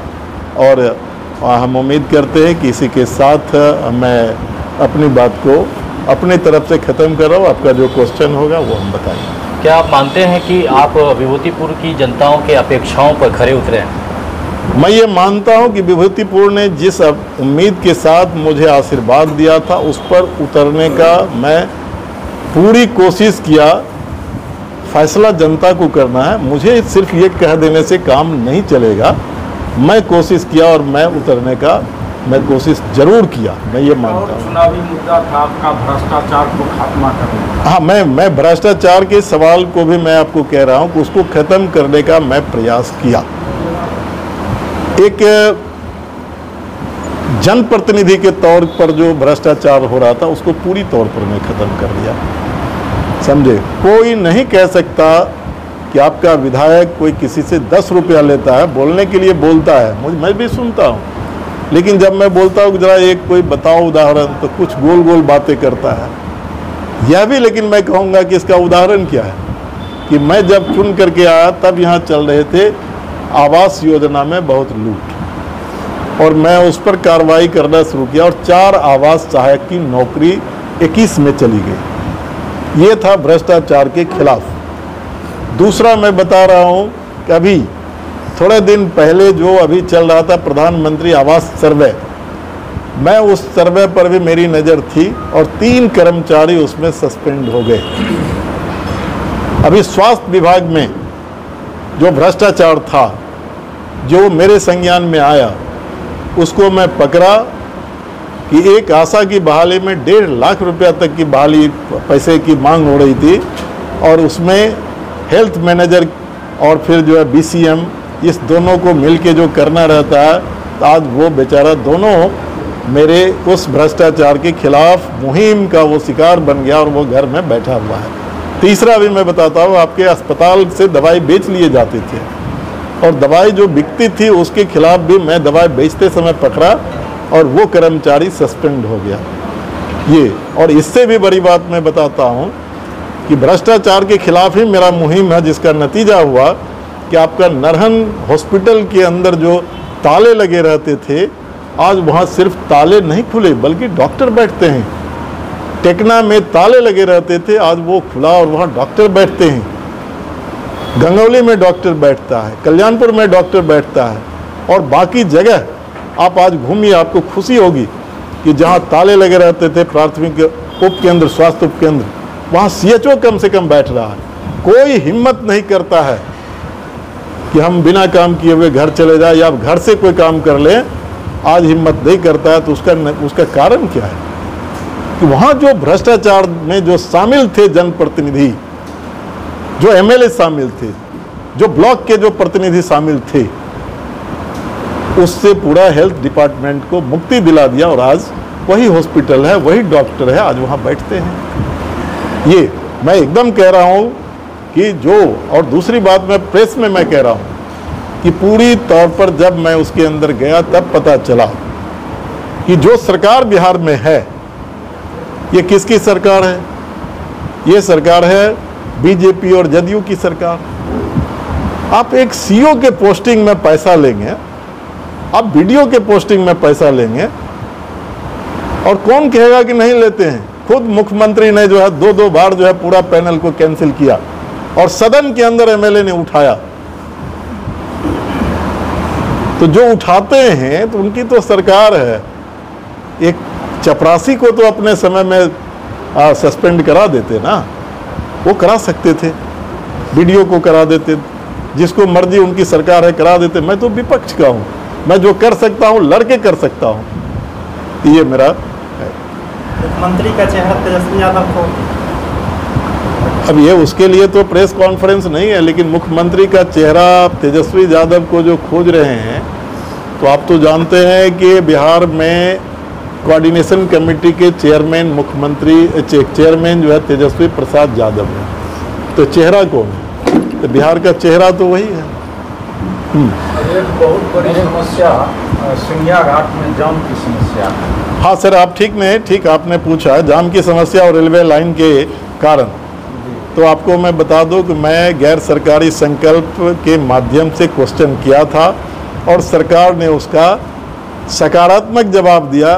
और हम उम्मीद करते हैं कि इसी के साथ मैं अपनी बात को अपनी तरफ से ख़त्म कर रहा हूँ। आपका जो क्वेश्चन होगा वो हम बताएंगे। क्या आप मानते हैं कि आप विभूतिपुर की जनताओं के अपेक्षाओं पर खरे उतरे हैं? मैं ये मानता हूँ कि विभूतिपुर ने जिस उम्मीद के साथ मुझे आशीर्वाद दिया था उस पर उतरने का मैं पूरी कोशिश किया। फैसला जनता को करना है, मुझे सिर्फ ये कह देने से काम नहीं चलेगा। मैं कोशिश किया और मैं उतरने का मैं कोशिश जरूर किया, मैं ये मानता हूँ। चुनावी मुद्दा था आपका भ्रष्टाचार को खात्मा करने। हाँ, मैं भ्रष्टाचार के सवाल को भी मैं आपको कह रहा हूँ कि उसको खत्म करने का मैं प्रयास किया। एक जनप्रतिनिधि के तौर पर जो भ्रष्टाचार हो रहा था उसको पूरी तौर पर मैं खत्म कर दिया। समझे? कोई नहीं कह सकता कि आपका विधायक कोई किसी से 10 रुपया लेता है, बोलने के लिए बोलता है, मैं भी सुनता हूँ, लेकिन जब मैं बोलता हूँ कि जरा एक कोई बताओ उदाहरण, तो कुछ गोल गोल बातें करता है। यह भी लेकिन मैं कहूँगा कि इसका उदाहरण क्या है कि मैं जब चुन करके आया तब यहाँ चल रहे थे आवास योजना में बहुत लूट, और मैं उस पर कार्रवाई करना शुरू किया और 4 आवास सहायक की नौकरी 21 में चली गई। ये था भ्रष्टाचार के खिलाफ। दूसरा मैं बता रहा हूँ कि अभी थोड़े दिन पहले जो अभी चल रहा था प्रधानमंत्री आवास सर्वे, मैं उस सर्वे पर भी मेरी नज़र थी और 3 कर्मचारी उसमें सस्पेंड हो गए। अभी स्वास्थ्य विभाग में जो भ्रष्टाचार था, जो मेरे संज्ञान में आया, उसको मैं पकड़ा कि एक आशा की बहाली में 1.5 लाख रुपया तक की बहाली पैसे की मांग हो रही थी, और उसमें हेल्थ मैनेजर और फिर जो है BCM, इस दोनों को मिलके जो करना रहता है, तो आज वो बेचारा दोनों मेरे उस भ्रष्टाचार के खिलाफ मुहिम का वो शिकार बन गया और वो घर में बैठा हुआ है। तीसरा भी मैं बताता हूँ, आपके अस्पताल से दवाई बेच लिए जाते थे और दवाई जो बिकती थी उसके खिलाफ भी मैं दवाई बेचते समय पकड़ा और वो कर्मचारी सस्पेंड हो गया। ये, और इससे भी बड़ी बात मैं बताता हूँ कि भ्रष्टाचार के खिलाफ ही मेरा मुहिम है, जिसका नतीजा हुआ कि आपका नरहन हॉस्पिटल के अंदर जो ताले लगे रहते थे, आज वहाँ सिर्फ ताले नहीं खुले बल्कि डॉक्टर बैठते हैं। टेकना में ताले लगे रहते थे, आज वो खुला और वहाँ डॉक्टर बैठते हैं। गंगौली में डॉक्टर बैठता है, कल्याणपुर में डॉक्टर बैठता है, और बाकी जगह आप आज घूमिए, आपको खुशी होगी कि जहाँ ताले लगे रहते थे प्राथमिक उपकेंद्र, स्वास्थ्य उपकेंद्र, वहाँ CHO कम से कम बैठ रहा है। कोई हिम्मत नहीं करता है कि हम बिना काम किए हुए घर चले जाए या घर से कोई काम कर लें, आज हिम्मत नहीं करता है। तो उसका कारण क्या है कि वहाँ जो भ्रष्टाचार में जो शामिल थे जनप्रतिनिधि, जो MLA शामिल थे, जो ब्लॉक के जो प्रतिनिधि शामिल थे, उससे पूरा हेल्थ डिपार्टमेंट को मुक्ति दिला दिया और आज वही हॉस्पिटल है, वही डॉक्टर है, आज वहाँ बैठते हैं। ये मैं एकदम कह रहा हूँ कि जो, और दूसरी बात मैं प्रेस में मैं कह रहा हूँ कि पूरी तौर पर जब मैं उसके अंदर गया तब पता चला कि जो सरकार बिहार में है, ये किसकी सरकार है? ये सरकार है बीजेपी और जदयू की सरकार। आप एक CO के पोस्टिंग में पैसा लेंगे, आप BDO के पोस्टिंग में पैसा लेंगे, और कौन कहेगा कि नहीं लेते हैं? खुद मुख्यमंत्री ने जो है 2-2 बार जो है पूरा पैनल को कैंसिल किया और सदन के अंदर MLA ने उठाया। तो जो उठाते हैं तो उनकी तो सरकार है। एक चपरासी को तो अपने समय में सस्पेंड करा देते ना, वो करा सकते थे, BDO को करा देते, जिसको मर्जी उनकी सरकार है करा देते। मैं तो विपक्ष का हूँ, मैं जो कर सकता हूँ लड़के कर सकता हूँ। ये मेरा है। मुख्यमंत्री का चेहरा तेजस्वी यादव को, अब ये उसके लिए तो प्रेस कॉन्फ्रेंस नहीं है, लेकिन मुख्यमंत्री का चेहरा तेजस्वी यादव को जो खोज रहे हैं, तो आप तो जानते हैं कि बिहार में कोऑर्डिनेशन कमेटी के चेयरमैन चेयरमैन जो है तेजस्वी प्रसाद यादव है। तो चेहरा कौन है? तो बिहार का चेहरा तो वही है। एक बहुत बड़ी समस्या सिंधिया घाट में जाम की समस्या। हाँ सर, आप ठीक आपने पूछा जाम की समस्या और रेलवे लाइन के कारण। तो आपको मैं बता दूं कि मैं गैर सरकारी संकल्प के माध्यम से क्वेश्चन किया था और सरकार ने उसका सकारात्मक जवाब दिया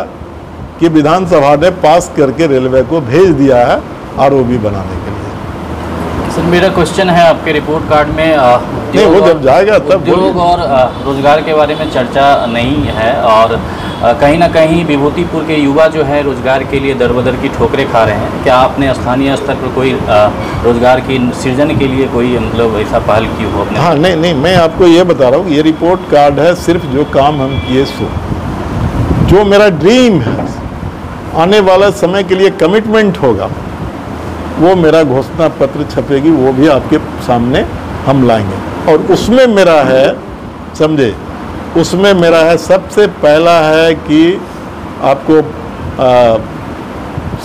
कि विधानसभा ने पास करके रेलवे को भेज दिया है ROB बनाने के लिए। सर मेरा क्वेश्चन है, आपके रिपोर्ट कार्ड में नहीं, वो जब जाएगा तब उद्योग और रोजगार के बारे में चर्चा नहीं है, और कहीं ना कहीं विभूतिपुर के युवा जो है रोजगार के लिए दर बदर की ठोकरें खा रहे हैं। क्या आपने स्थानीय स्तर पर कोई रोजगार की सृजन के लिए कोई मतलब ऐसा पहल की हो अपने? हाँ, नहीं, मैं आपको ये बता रहा हूँ, ये रिपोर्ट कार्ड है सिर्फ जो काम हम किए सो। जो मेरा ड्रीम है, आने वाला समय के लिए कमिटमेंट होगा, वो मेरा घोषणा पत्र छपेगी, वो भी आपके सामने हम लाएंगे। और उसमें मेरा है, समझे, उसमें मेरा है सबसे पहला है कि आपको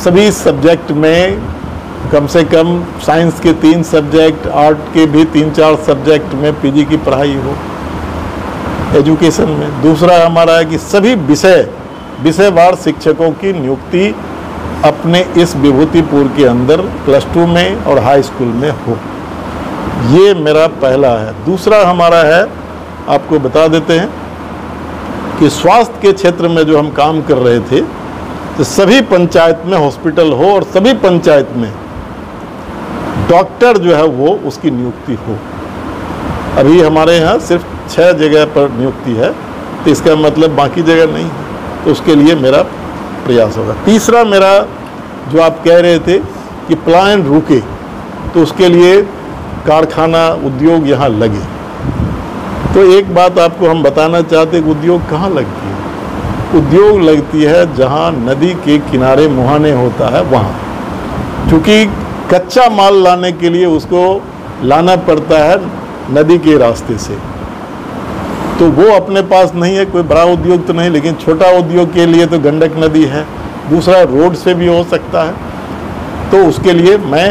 सभी सब्जेक्ट में कम से कम साइंस के 3 सब्जेक्ट, आर्ट के भी 3-4 सब्जेक्ट में PG की पढ़ाई हो। एजुकेशन में। दूसरा हमारा है कि सभी विषयवार शिक्षकों की नियुक्ति अपने इस विभूतिपुर के अंदर प्लस 2 में और हाई स्कूल में हो, ये मेरा पहला है। दूसरा हमारा है, आपको बता देते हैं कि स्वास्थ्य के क्षेत्र में जो हम काम कर रहे थे, तो सभी पंचायत में हॉस्पिटल हो और सभी पंचायत में डॉक्टर जो है वो उसकी नियुक्ति हो। अभी हमारे यहाँ सिर्फ 6 जगह पर नियुक्ति है, तो इसका मतलब बाकी जगह नहीं है, तो उसके लिए मेरा प्रयास होगा। तीसरा मेरा, जो आप कह रहे थे कि पलायन रुके, तो उसके लिए कारखाना उद्योग यहाँ लगे। तो एक बात आपको हम बताना चाहते हैं कि उद्योग कहाँ लगती है। उद्योग लगती है जहाँ नदी के किनारे मुहाने होता है वहाँ, क्योंकि कच्चा माल लाने के लिए उसको लाना पड़ता है नदी के रास्ते से, तो वो अपने पास नहीं है। कोई बड़ा उद्योग तो नहीं, लेकिन छोटा उद्योग के लिए तो गंडक नदी है। दूसरा रोड से भी हो सकता है, तो उसके लिए मैं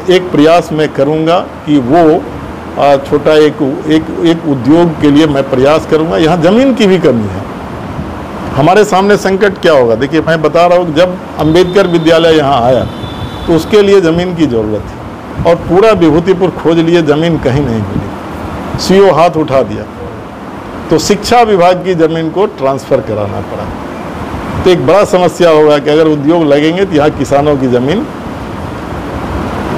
एक प्रयास मैं करूँगा कि वो छोटा एक उद्योग के लिए मैं प्रयास करूँगा। यहाँ ज़मीन की भी कमी है। हमारे सामने संकट क्या होगा, देखिए मैं बता रहा हूँ, जब अंबेडकर विद्यालय यहाँ आया तो उसके लिए ज़मीन की ज़रूरत थी, और पूरा विभूतिपुर खोज लिए, ज़मीन कहीं नहीं मिली। सीओ हाथ उठा दिया, तो शिक्षा विभाग की ज़मीन को ट्रांसफ़र कराना पड़ा। तो एक बड़ा समस्या होगा कि अगर उद्योग लगेंगे तो यहाँ किसानों की ज़मीन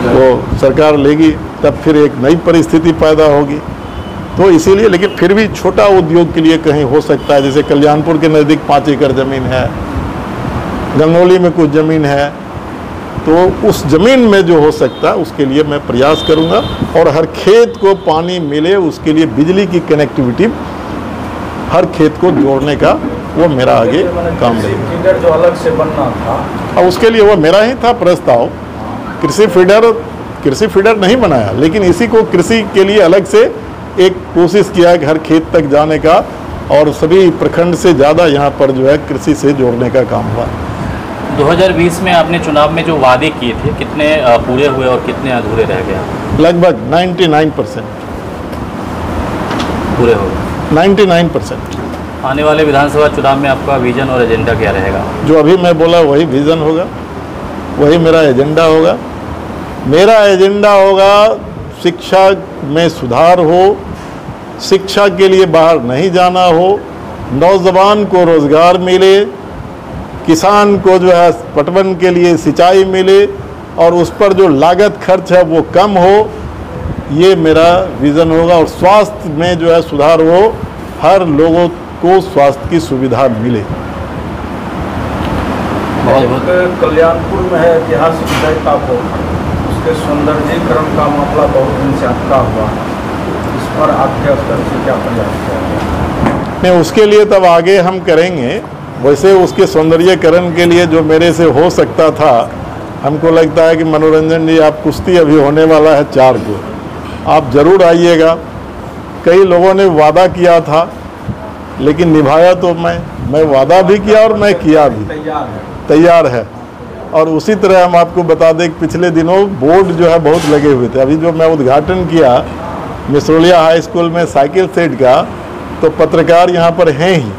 वो सरकार लेगी, तब फिर एक नई परिस्थिति पैदा होगी। तो इसीलिए, लेकिन फिर भी छोटा उद्योग के लिए कहीं हो सकता है, जैसे कल्याणपुर के नज़दीक 5 एकड़ ज़मीन है, गंगोली में कुछ ज़मीन है, तो उस ज़मीन में जो हो सकता है उसके लिए मैं प्रयास करूँगा। और हर खेत को पानी मिले, उसके लिए बिजली की कनेक्टिविटी हर खेत को जोड़ने का वो मेरा आगे काम रहेगा। फीडर जो अलग से बनना था, और उसके लिए वो मेरा ही था प्रस्ताव। कृषि फीडर नहीं बनाया, लेकिन इसी को कृषि के लिए अलग से एक कोशिश किया कि हर खेत तक जाने का, और सभी प्रखंड से ज़्यादा यहाँ पर जो है कृषि से जोड़ने का काम हुआ। 2020 में आपने चुनाव में जो वादे किए थे, कितने पूरे हुए और कितने अधूरे रह गए? लगभग 99% पूरे हो गए। 99%। आने वाले विधानसभा चुनाव में आपका विजन और एजेंडा क्या रहेगा? जो अभी मैं बोला वही विज़न होगा, वही मेरा एजेंडा होगा। मेरा एजेंडा होगा शिक्षा में सुधार हो, शिक्षा के लिए बाहर नहीं जाना हो, नौजवान को रोज़गार मिले, किसान को जो है पटवन के लिए सिंचाई मिले, और उस पर जो लागत खर्च है वो कम हो, ये मेरा विज़न होगा। और स्वास्थ्य में जो है सुधार हो, हर लोगों को स्वास्थ्य की सुविधा मिले। कल्याणपुर में है ऐतिहासिक दैतापुर, उसके सौंदर्यीकरण का मामला बहुत दिन से अटका हुआ है, इस पर आपके स्तर से क्या प्रयास किया? नहीं, उसके लिए तब आगे हम करेंगे। वैसे उसके सौंदर्यीकरण के लिए जो मेरे से हो सकता था, हमको लगता है कि मनोरंजन जी, आप कुश्ती अभी होने वाला है 4 को, आप ज़रूर आइएगा। कई लोगों ने वादा किया था, लेकिन निभाया तो मैं वादा भी किया और मैं किया भी, तैयार है। और उसी तरह हम आपको बता दें कि पिछले दिनों बोर्ड जो है बहुत लगे हुए थे। अभी जो मैं उद्घाटन किया मिसरोलिया हाई स्कूल में साइकिल सेट का, तो पत्रकार यहाँ पर हैं ही,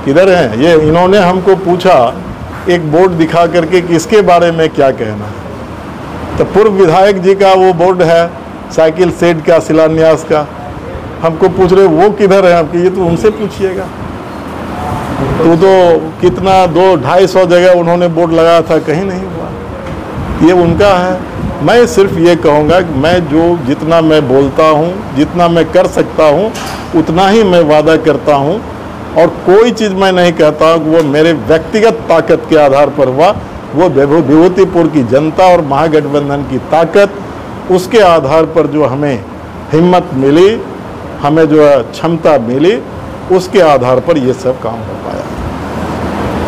किधर हैं ये, इन्होंने हमको पूछा एक बोर्ड दिखा करके कि इसके बारे में क्या कहना है। तो पूर्व विधायक जी का वो बोर्ड है साइकिल सेट का शिलान्यास का, हमको पूछ रहे वो किधर है, आपकी ये तो उनसे पूछिएगा। तो कितना 200-250 जगह उन्होंने बोर्ड लगाया था, कहीं नहीं हुआ, ये उनका है। मैं सिर्फ ये कहूँगा कि मैं जितना मैं बोलता हूँ, जितना मैं कर सकता हूँ, उतना ही मैं वादा करता हूँ, और कोई चीज़ मैं नहीं कहता हूँ कि वो मेरे व्यक्तिगत ताकत के आधार पर हुआ। वो विभूतिपुर की जनता और महागठबंधन की ताकत, उसके आधार पर जो हमें हिम्मत मिली, हमें जो है क्षमता मिली, उसके आधार पर ये सब काम हो पाया।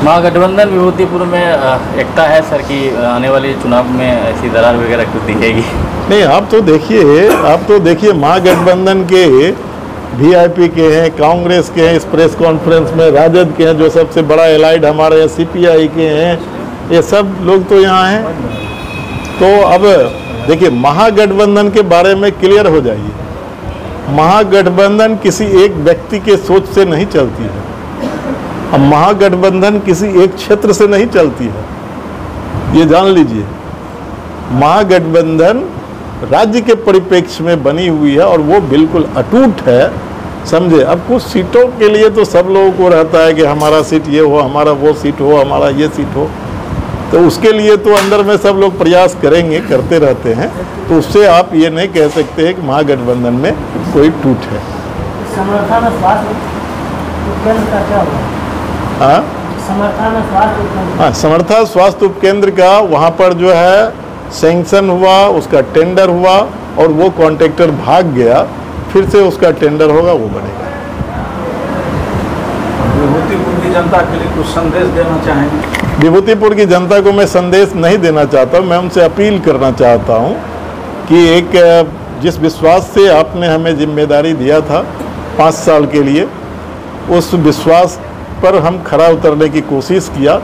महागठबंधन विभूतिपुर में एकता है सर कि आने वाले चुनाव में ऐसी दरार वगैरह कुछ दिखेगी? नहीं, आप तो देखिए महागठबंधन के वीआईपी के हैं, कांग्रेस के हैं, इस प्रेस कॉन्फ्रेंस में राजद के हैं, जो सबसे बड़ा एलाइड हमारे यहाँ सीपीआई के हैं, ये सब लोग तो यहाँ हैं। तो अब देखिए महागठबंधन के बारे में क्लियर हो जाइए, महागठबंधन किसी एक व्यक्ति के सोच से नहीं चलती है। अब महागठबंधन किसी एक क्षेत्र से नहीं चलती है, ये जान लीजिए। महागठबंधन राज्य के परिप्रेक्ष्य में बनी हुई है और वो बिल्कुल अटूट है, समझे। अब कुछ सीटों के लिए तो सब लोगों को रहता है कि हमारा सीट ये हो, हमारा वो सीट हो, हमारा ये सीट हो, तो उसके लिए तो अंदर में सब लोग प्रयास करेंगे, करते रहते हैं। तो उससे आप ये नहीं कह सकते हैं कि महागठबंधन में कोई टूट है। समर्थन स्वास्थ्य उपकेंद्र का क्या हुआ? हाँ, समर्थन स्वास्थ्य उपकेंद्र, हाँ, समर्था स्वास्थ्य उपकेंद्र का वहाँ पर जो है सैंक्शन हुआ, उसका टेंडर हुआ और वो कॉन्ट्रैक्टर भाग गया, फिर से उसका टेंडर होगा, वो बनेगा। विभूतिपुर की जनता के लिए कुछ संदेश देना चाहेंगे? विभूतिपुर की जनता को मैं संदेश नहीं देना चाहता, मैं उनसे अपील करना चाहता हूँ कि एक जिस विश्वास से आपने हमें जिम्मेदारी दिया था 5 साल के लिए, उस विश्वास पर हम खरा उतरने की कोशिश किया।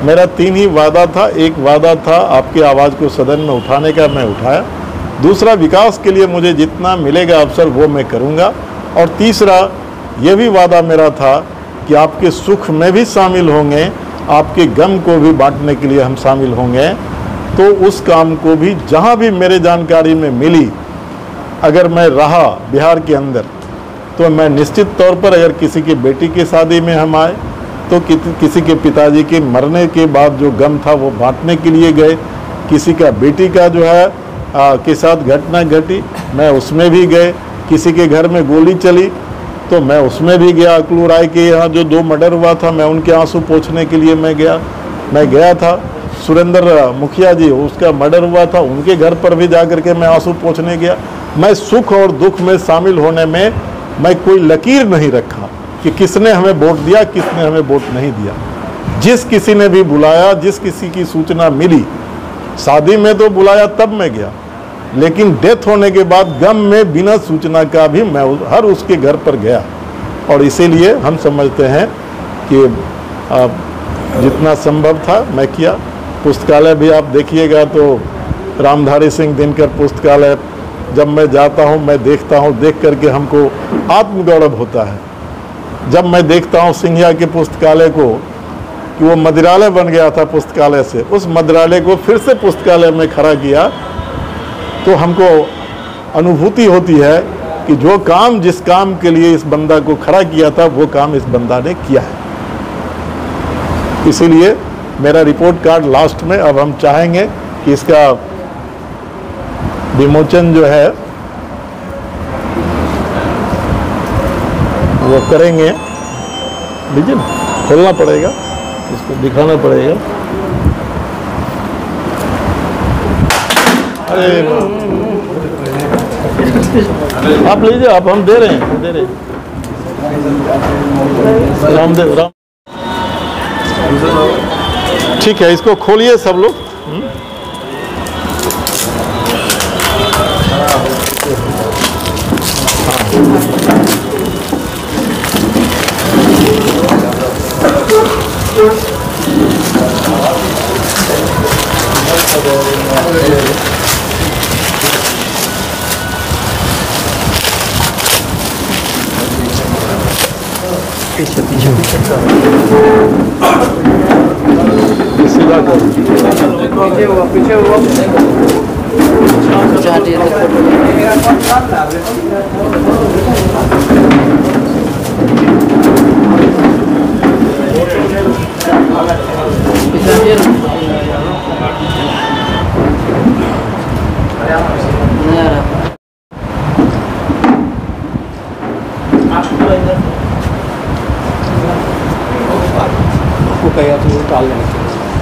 मेरा 3 ही वादा था। एक वादा था आपकी आवाज़ को सदन में उठाने का, मैं उठाया। दूसरा, विकास के लिए मुझे जितना मिलेगा अवसर वो मैं करूँगा। और तीसरा, ये भी वादा मेरा था कि आपके सुख में भी शामिल होंगे, आपके गम को भी बांटने के लिए हम शामिल होंगे। तो उस काम को भी जहाँ भी मेरे जानकारी में मिली, अगर मैं रहा बिहार के अंदर, तो मैं निश्चित तौर पर, अगर किसी की बेटी की शादी में हम आए तो किसी के पिताजी के मरने के बाद जो गम था वो बांटने के लिए गए, किसी का बेटी का जो है के साथ घटना घटी, मैं उसमें भी गए। किसी के घर में गोली चली तो मैं उसमें भी गया। अकलू राय के यहाँ जो 2 मर्डर हुआ था, मैं उनके आंसू पोंछने के लिए मैं गया था। सुरेंद्र मुखिया जी, उसका मर्डर हुआ था, उनके घर पर भी जा कर के मैं आंसू पोंछने गया। मैं सुख और दुख में शामिल होने में मैं कोई लकीर नहीं रखा कि किसने हमें वोट दिया, किसने हमें वोट नहीं दिया। जिस किसी ने भी बुलाया, जिस किसी की सूचना मिली, शादी में तो बुलाया तब मैं गया, लेकिन डेथ होने के बाद गम में बिना सूचना का भी मैं हर उसके घर पर गया। और इसीलिए हम समझते हैं कि जितना संभव था मैं किया। पुस्तकालय भी आप देखिएगा तो रामधारी सिंह दिनकर पुस्तकालय जब मैं जाता हूँ, मैं देखता हूँ, देख करके हमको आत्मगौरव होता है। जब मैं देखता हूँ सिंघिया के पुस्तकालय को कि वो मदिरालय बन गया था पुस्तकालय से, उस मदिरालय को फिर से पुस्तकालय में खड़ा किया, तो हमको अनुभूति होती है कि जो काम, जिस काम के लिए इस बंदा को खड़ा किया था, वो काम इस बंदा ने किया है। इसीलिए मेरा रिपोर्ट कार्ड लास्ट में, अब हम चाहेंगे कि इसका विमोचन जो है वो करेंगे। लीजिए ना, खोलना पड़ेगा, इसको दिखाना पड़ेगा। अरे आप लीजिए, आप, हम दे रहे हैं, दे रहे हैं। रामदेव राम, ठीक है, इसको खोलिए सब लोग। पीछे पीछे सीधा कर, पीछे हुआ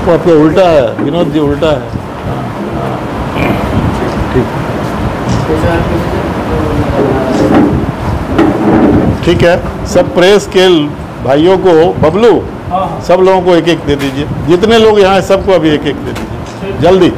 वो आपका उल्टा है, विनोद जी उल्टा है। ठीक है, सब प्रेस के भाइयों को, बबलू, सब लोगों को एक एक दे दीजिए। जितने लोग यहाँ हैं सबको अभी एक एक दे दीजिए, जल्दी।